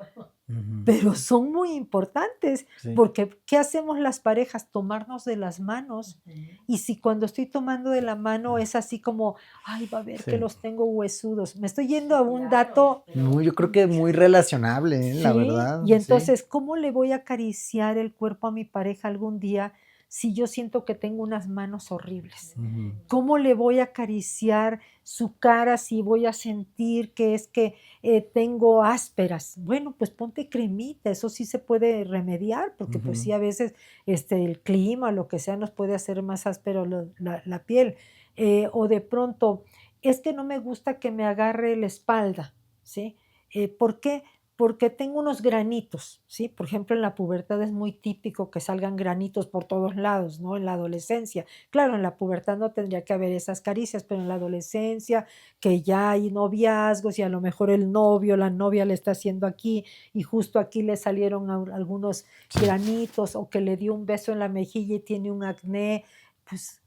S2: pero son muy importantes,
S1: Sí.
S2: porque ¿qué hacemos las parejas? Tomarnos de las manos. Y si cuando estoy tomando de la mano es así como, ay, va a ver
S1: Sí.
S2: que los tengo huesudos. Me estoy yendo a un dato.
S1: No, yo creo que es muy relacionable, la
S2: Sí,
S1: verdad.
S2: y entonces, ¿cómo le voy a acariciar el cuerpo a mi pareja algún día si yo siento que tengo unas manos horribles?
S1: Ujú.
S2: ¿Cómo le voy a acariciar su cara si voy a sentir que es que tengo ásperas? Bueno, pues ponte cremita, eso sí se puede remediar, porque pues sí,
S1: Ujú.
S2: a veces el clima, lo que sea, nos puede hacer más áspero la piel. O de pronto, es que no me gusta que me agarre la espalda, ¿sí? ¿Por qué? Porque tengo unos granitos, ¿sí? Por ejemplo, en la pubertad es muy típico que salgan granitos por todos lados, ¿no? En la adolescencia. Claro, en la pubertad no tendría que haber esas caricias, pero en la adolescencia, que ya hay noviazgos y a lo mejor el novio, la novia le está haciendo aquí y justo aquí le salieron algunos granitos, o que le dio un beso en la mejilla y tiene un acné, pues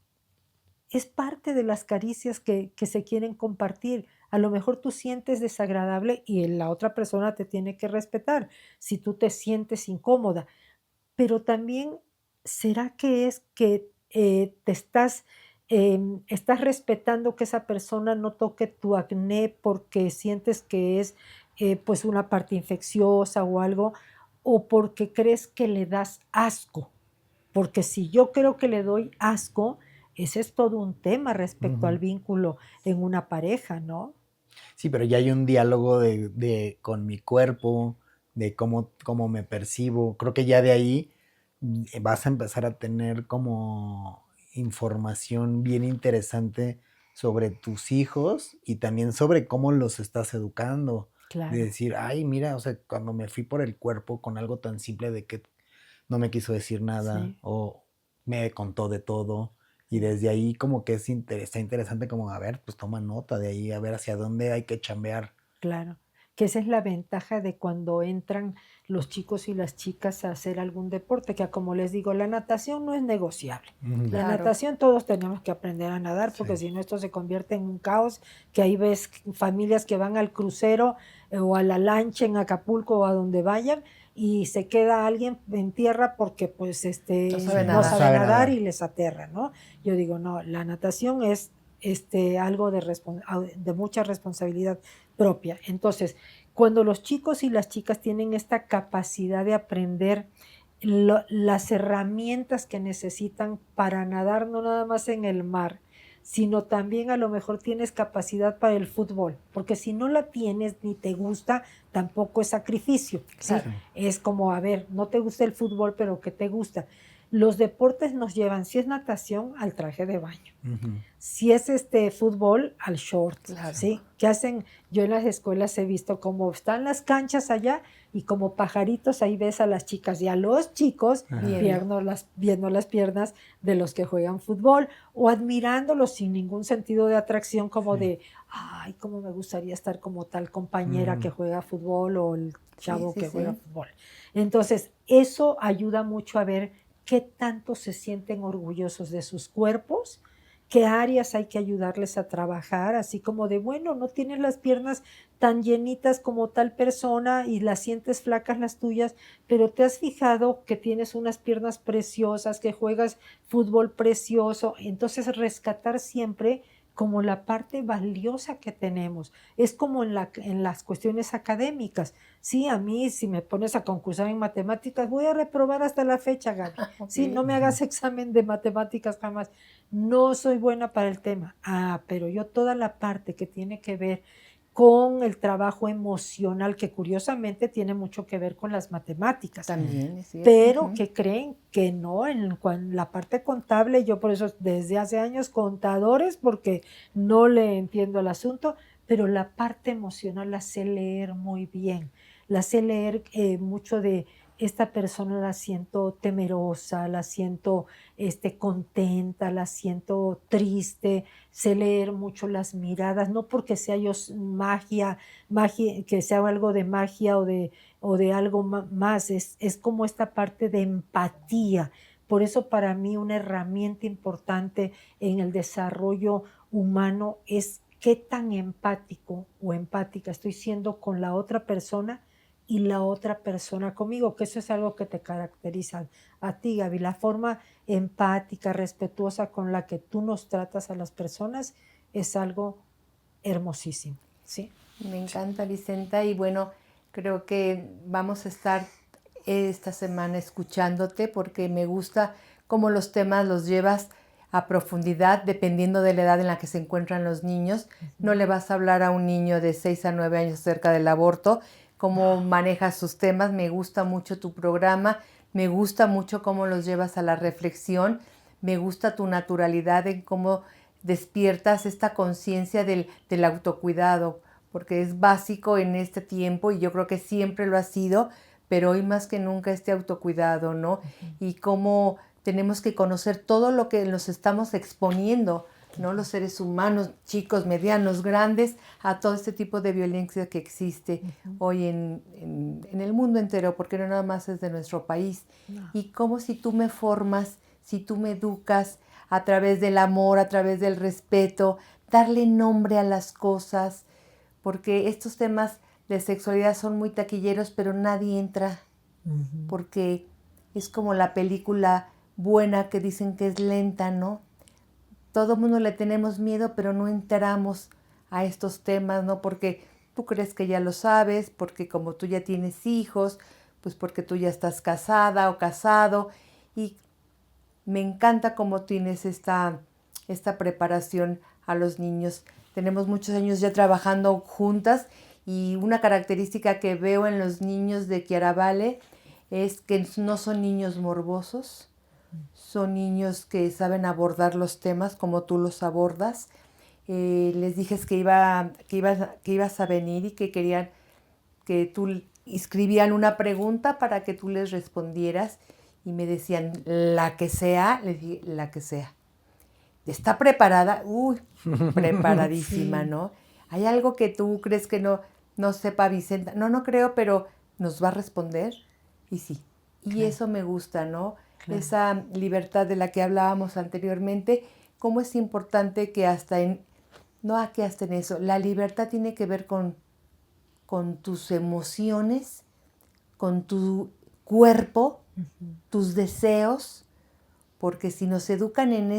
S2: es parte de las caricias que se quieren compartir. A lo mejor tú sientes desagradable y la otra persona te tiene que respetar si tú te sientes incómoda, pero también, ¿será que es que estás respetando que esa persona no toque tu acné porque sientes que es pues una parte infecciosa o algo, o porque crees que le das asco? Porque si yo creo que le doy asco, ese es todo un tema respecto al
S1: Ujú.
S2: vínculo en una pareja, ¿no?
S1: Sí, pero ya hay un diálogo con mi cuerpo, de cómo me percibo. Creo que ya de ahí vas a empezar a tener como información bien interesante sobre tus hijos y también sobre cómo los estás educando. De
S2: Claro,
S1: decir, ay, mira, o sea, cuando me fui por el cuerpo con algo tan simple de que no me quiso decir nada
S2: sí,
S1: o me contó de todo. Y desde ahí como que está interesante como, a ver, pues toma nota de ahí, a ver hacia dónde hay que chambear.
S2: claro. Que esa es la ventaja de cuando entran los chicos y las chicas a hacer algún deporte, que como les digo, la natación no es negociable.
S1: Ujú.
S2: La
S3: Claro.
S2: natación todos tenemos que aprender a nadar, porque
S1: Sí.
S2: si no esto se convierte en un caos, que ahí ves familias que van al crucero o a la lancha en Acapulco o a donde vayan y se queda alguien en tierra porque pues
S3: No sabe
S1: Sí,
S2: no
S3: nadar.
S1: no
S2: sabe
S1: sabe
S2: nadar
S1: nadar.
S2: y les aterra, ¿no? Yo digo, no, la natación es algo de mucha responsabilidad propia. Entonces, cuando los chicos y las chicas tienen esta capacidad de aprender las herramientas que necesitan para nadar, no nada más en el mar, sino también a lo mejor tienes capacidad para el fútbol, porque si no la tienes ni te gusta, tampoco es sacrificio, ¿sí?
S3: Claro.
S2: Es como, a ver, no te gusta el fútbol, pero ¿qué te gusta? Los deportes nos llevan, si es natación, al traje de baño.
S1: Ujú.
S2: Si es fútbol, al short,
S3: Claro.
S2: ¿sí? ¿Qué hacen? Yo en las escuelas he visto cómo están las canchas allá y como pajaritos ahí ves a las chicas y a los chicos
S1: Ajá.
S2: viendo las piernas de los que juegan fútbol o admirándolos sin ningún sentido de atracción como
S1: Sí.
S2: de, ay, cómo me gustaría estar como tal compañera
S1: Ujú.
S2: que juega fútbol o el chavo
S3: sí,
S2: que juega
S3: sí.
S2: fútbol. Entonces, eso ayuda mucho a ver qué tanto se sienten orgullosos de sus cuerpos, qué áreas hay que ayudarles a trabajar, así como de, bueno, no tienes las piernas tan llenitas como tal persona y las sientes flacas las tuyas, pero te has fijado que tienes unas piernas preciosas, que juegas fútbol precioso, entonces rescatar siempre como la parte valiosa que tenemos. Es como en las cuestiones académicas. Sí, a mí si me pones a concursar en matemáticas, voy a reprobar hasta la fecha, Gaby. Sí,
S3: Ok.
S2: no me hagas examen de matemáticas jamás. No soy buena para el tema. Ah, pero yo toda la parte que tiene que ver con el trabajo emocional, que curiosamente tiene mucho que ver con las matemáticas,
S3: También es cierto.
S2: pero
S3: Ujú.
S2: que creen que no, la parte contable, yo por eso desde hace años contadores, porque no le entiendo el asunto, pero la parte emocional la sé leer muy bien, la sé leer mucho de esta persona la siento temerosa, la siento contenta, la siento triste, sé leer mucho las miradas, no porque sea yo magia, que sea algo de magia o de algo más, es como esta parte de empatía. Por eso para mí una herramienta importante en el desarrollo humano es qué tan empático o empática estoy siendo con la otra persona y la otra persona conmigo, que eso es algo que te caracteriza a ti, Gaby, la forma empática, respetuosa con la que tú nos tratas a las personas es algo hermosísimo, ¿sí?
S3: Me encanta, Vicenta, y bueno, creo que vamos a estar esta semana escuchándote porque me gusta cómo los temas los llevas a profundidad dependiendo de la edad en la que se encuentran los niños. No le vas a hablar a un niño de 6 a 9 años acerca del aborto, cómo manejas sus temas. Me gusta mucho tu programa, me gusta mucho cómo los llevas a la reflexión, me gusta tu naturalidad en cómo despiertas esta conciencia del autocuidado, porque es básico en este tiempo y yo creo que siempre lo ha sido, pero hoy más que nunca este autocuidado, ¿no? Y cómo tenemos que conocer todo lo que nos estamos exponiendo, ¿no? Los seres humanos, chicos, medianos, grandes, a todo este tipo de violencia que existe hoy en el mundo entero, porque no nada más es de nuestro país.
S2: No.
S3: Y cómo si tú me formas, si tú me educas a través del amor, a través del respeto, darle nombre a las cosas, porque estos temas de sexualidad son muy taquilleros, pero nadie entra, porque es como la película buena que dicen que es lenta, ¿no? Todo el mundo le tenemos miedo, pero no entramos a estos temas, ¿no? Porque tú crees que ya lo sabes, porque como tú ya tienes hijos, pues porque tú ya estás casada o casado, y me encanta cómo tienes esta preparación a los niños. Tenemos muchos años ya trabajando juntas y una característica que veo en los niños de Chiaravale es que no son niños morbosos, son niños que saben abordar los temas como tú los abordas. Les dije que ibas a venir y que querían que tú escribían una pregunta para que tú les respondieras y me decían la que sea, les dije la que sea. ¿Está preparada? Uy, preparadísima,
S2: Sí.
S3: ¿no? ¿Hay algo que tú crees que no sepa Vicenta? No creo, pero nos va a responder. Y sí. Y
S2: Claro.
S3: eso me gusta, ¿no?
S2: Claro.
S3: Esa libertad de la que hablábamos anteriormente, cómo es importante que hasta en eso, la libertad tiene que ver con tus emociones, con tu cuerpo, tus deseos, porque si nos educan en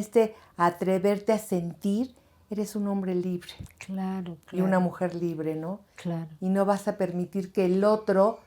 S3: atreverte a sentir, eres un hombre libre
S2: Claro,
S3: y una
S2: claro,
S3: mujer libre, ¿no?
S2: claro.
S3: Y no vas a permitir que el otro,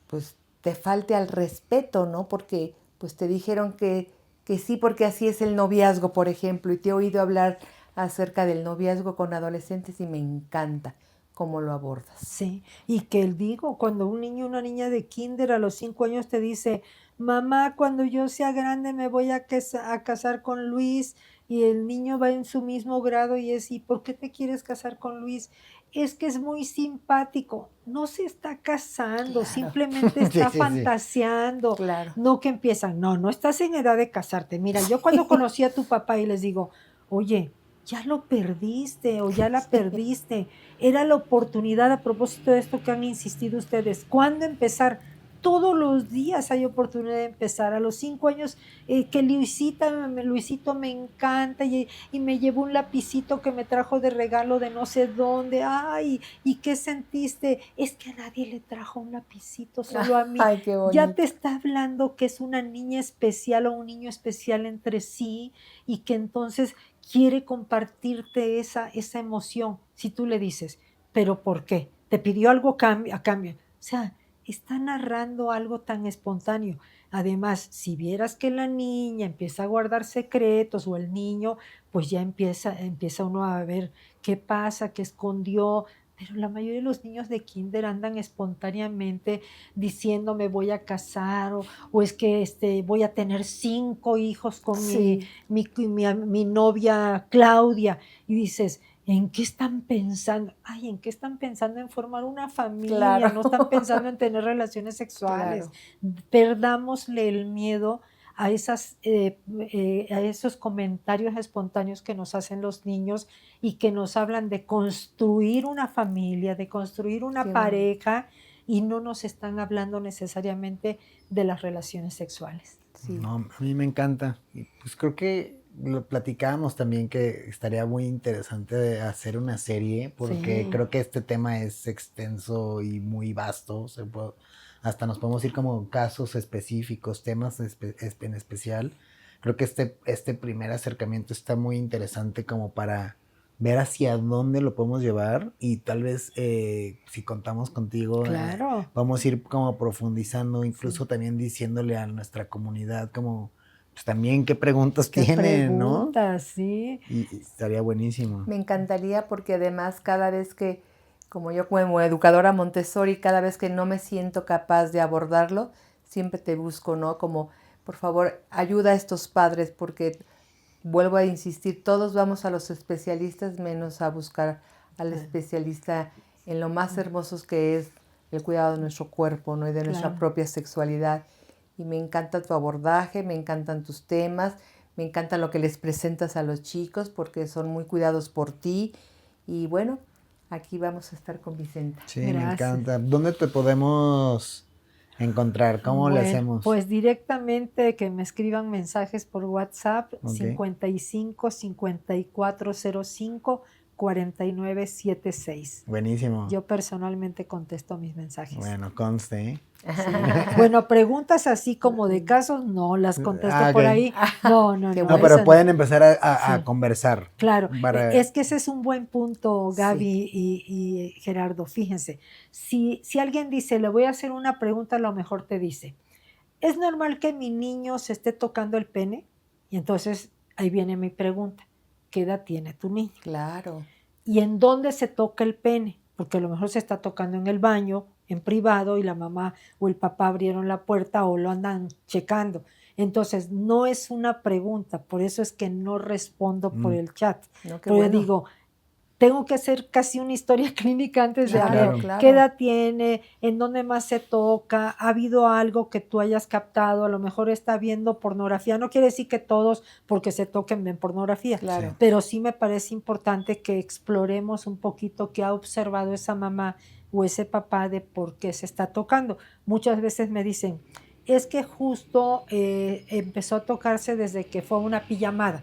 S3: pues, te falte al respeto, ¿no? Porque, pues, te dijeron que sí, porque así es el noviazgo, por ejemplo, y te he oído hablar acerca del noviazgo con adolescentes y me encanta cómo lo abordas.
S2: Sí, y que digo, cuando un niño o una niña de kinder a los 5 años te dice, mamá, cuando yo sea grande me voy a casar con Luis, y el niño va en su mismo grado y es, ¿y por qué te quieres casar con Luis? Es que es muy simpático. No se está casando,
S3: Claro.
S2: simplemente
S1: Sí,
S2: está
S1: sí, sí.
S2: fantaseando.
S3: Claro.
S2: No que empiezan, no estás en edad de casarte. Mira, yo cuando conocí a tu papá y les digo, oye, ya lo perdiste o ya la perdiste. Era la oportunidad, a propósito de esto que han insistido ustedes, ¿cuándo empezar? Todos los días hay oportunidad de empezar. A los 5 años, que Luisito me encanta y me llevó un lapicito que me trajo de regalo de no sé dónde. Ay, ¿y qué sentiste? Es que a nadie le trajo un lapicito, solo a mí.
S3: Ay, qué bonito.
S2: Ya te está hablando que es una niña especial o un niño especial entre sí y que entonces quiere compartirte esa emoción. Si tú le dices, ¿pero por qué? ¿Te pidió algo a cambio? O sea, está narrando algo tan espontáneo. Además, si vieras que la niña empieza a guardar secretos o el niño, pues ya empieza uno a ver qué pasa, qué escondió. Pero la mayoría de los niños de kinder andan espontáneamente diciendo me voy a casar o es que voy a tener 5 hijos con
S3: Sí.
S2: mi novia Claudia. Y dices, ¿en qué están pensando? Ay, ¿en qué están pensando? En formar una familia,
S3: Claro.
S2: no están pensando en tener relaciones sexuales. Perdámosle el miedo a esos comentarios espontáneos que nos hacen los niños y que nos hablan de construir una familia, de construir una
S3: Qué
S2: pareja y no nos están hablando necesariamente de las relaciones sexuales.
S3: Sí.
S1: No, a mí me encanta. Y pues creo que lo platicábamos también que estaría muy interesante de hacer una serie porque
S2: Sí.
S1: creo que este tema es extenso y muy vasto. Hasta nos podemos ir como casos específicos, temas en especial. Creo que este primer acercamiento está muy interesante como para ver hacia dónde lo podemos llevar y tal vez si contamos contigo
S2: Claro.
S1: vamos a ir como profundizando, incluso
S2: Sí.
S1: también diciéndole a nuestra comunidad como pues también qué preguntas
S2: ¿Qué
S1: tienen, ¿no?
S2: preguntas? Sí.
S1: Y estaría buenísimo.
S3: Me encantaría porque además cada vez que, como yo como educadora Montessori, cada vez que no me siento capaz de abordarlo, siempre te busco, ¿no? Como, por favor, ayuda a estos padres porque, vuelvo a insistir, todos vamos a los especialistas menos a buscar al especialista en lo más hermosos que es el cuidado de nuestro cuerpo, ¿no? Y de nuestra
S2: Claro.
S3: propia sexualidad. Y me encanta tu abordaje, me encantan tus temas, me encanta lo que les presentas a los chicos porque son muy cuidados por ti. Y bueno, aquí vamos a estar con Vicenta.
S1: Sí, me
S2: Gracias.
S1: encanta. ¿Dónde te podemos encontrar? ¿Cómo le
S2: Bueno,
S1: hacemos?
S2: pues directamente que me escriban mensajes por WhatsApp
S1: Ok.
S2: 55 5405 4976.
S1: Buenísimo.
S2: Yo personalmente contesto mis mensajes.
S1: Bueno, conste, ¿eh?
S2: Sí. Bueno, preguntas así como de casos, no las contesto
S1: Ah,
S2: por
S1: ok.
S2: ahí. No, no,
S3: Qué
S2: no.
S1: No,
S3: bueno.
S1: pero
S2: eso
S1: pueden
S2: no.
S1: empezar a
S2: Sí.
S1: conversar.
S2: Claro,
S1: Para-
S2: es que ese es un buen punto, Gaby
S3: Sí.
S2: y Gerardo. Fíjense, si alguien dice, le voy a hacer una pregunta, a lo mejor te dice, ¿es normal que mi niño se esté tocando el pene? Y entonces ahí viene mi pregunta, ¿qué edad tiene tu niño?
S3: Claro.
S2: ¿Y en dónde se toca el pene? Porque a lo mejor se está tocando en el baño, en privado, y la mamá o el papá abrieron la puerta o lo andan checando. Entonces, no es una pregunta, por eso es que no respondo por el chat.
S3: No, qué
S2: Pero
S3: bueno.
S2: yo digo, tengo que hacer casi una historia clínica antes de
S3: Claro,
S2: ver
S1: Claro.
S3: claro.
S2: qué edad tiene, en dónde más se toca, ha habido algo que tú hayas captado, a lo mejor está viendo pornografía. No quiere decir que todos porque se toquen ven pornografía,
S3: Claro.
S1: Sí.
S2: pero sí me parece importante que exploremos un poquito qué ha observado esa mamá o ese papá de por qué se está tocando. Muchas veces me dicen, es que justo empezó a tocarse desde que fue una pijamada.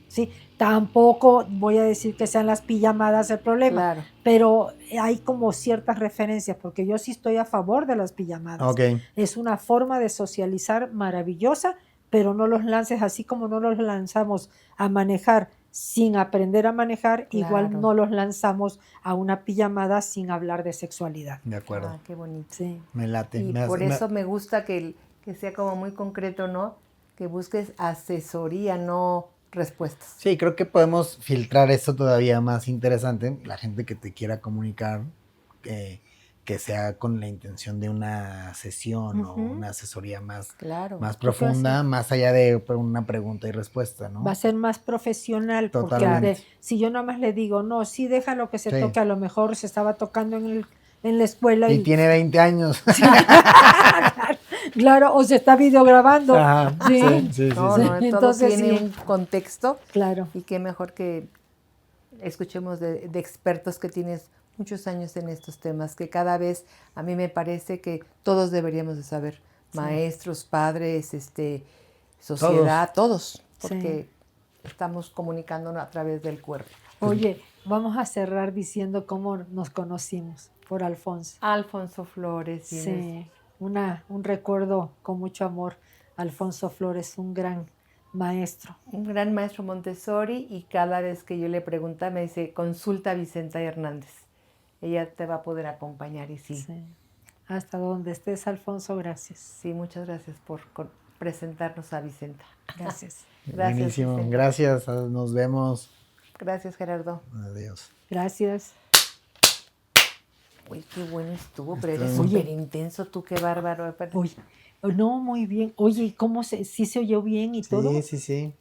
S2: ¿Sí? Tampoco voy a decir que sean las pijamadas el problema,
S3: Claro.
S2: pero hay como ciertas referencias, porque yo sí estoy a favor de las pijamadas.
S1: Ok.
S2: Es una forma de socializar maravillosa, pero no los lances así como no los lanzamos a manejar sin aprender a manejar, igual
S3: Claro.
S2: no los lanzamos a una pijamada sin hablar de sexualidad.
S1: De acuerdo.
S3: Ah, qué bonito.
S2: Sí.
S1: Me late.
S3: Y por eso me gusta que sea como muy concreto, ¿no? Que busques asesoría, no respuestas.
S1: Sí, creo que podemos filtrar eso todavía más interesante. La gente que te quiera comunicar, que sea con la intención de una sesión o
S2: Ujú.
S1: una asesoría más,
S3: Claro.
S1: más
S2: Creo que
S1: profunda,
S2: sí.
S1: más allá de una pregunta y respuesta, ¿no?
S2: Va a ser más profesional, porque
S1: Totalmente.
S2: si yo nada más le digo, no, sí, déjalo que se
S1: Sí.
S2: toque, a lo mejor se estaba tocando en la escuela
S1: Y tiene 20 años.
S2: claro, o se está videograbando.
S1: Ajá,
S2: Sí.
S1: sí,
S3: No,
S1: sí.
S3: no, todo
S2: Entonces,
S3: tiene
S2: sí.
S3: un contexto
S2: Claro.
S3: y qué mejor que escuchemos de expertos que tienes muchos años en estos temas, que cada vez a mí me parece que todos deberíamos de saber,
S2: Sí.
S3: maestros, padres, sociedad, todos, porque estamos comunicándonos a través del cuerpo.
S2: Oye, vamos a cerrar diciendo cómo nos conocimos por Alfonso.
S3: Alfonso Flores. Inés.
S2: Sí, un recuerdo con mucho amor. Alfonso Flores, un gran maestro.
S3: Un gran maestro Montessori, y cada vez que yo le preguntaba me dice, consulta a Vicenta Hernández. Ella te va a poder acompañar, y sí.
S2: Sí. Hasta donde estés, Alfonso, gracias.
S3: Sí, muchas gracias por presentarnos a Vicenta.
S2: Gracias.
S3: Gracias,
S1: Buenísimo.
S3: Vicenta.
S1: Gracias. Nos vemos.
S3: Gracias, Gerardo.
S1: Adiós.
S2: Gracias.
S3: Uy, qué bueno estuvo, pero eres
S1: Estuvo-
S3: súper intenso tú, qué bárbaro.
S2: Oye, no, muy bien. Oye, ¿y cómo sí se oyó bien y todo?
S1: Sí.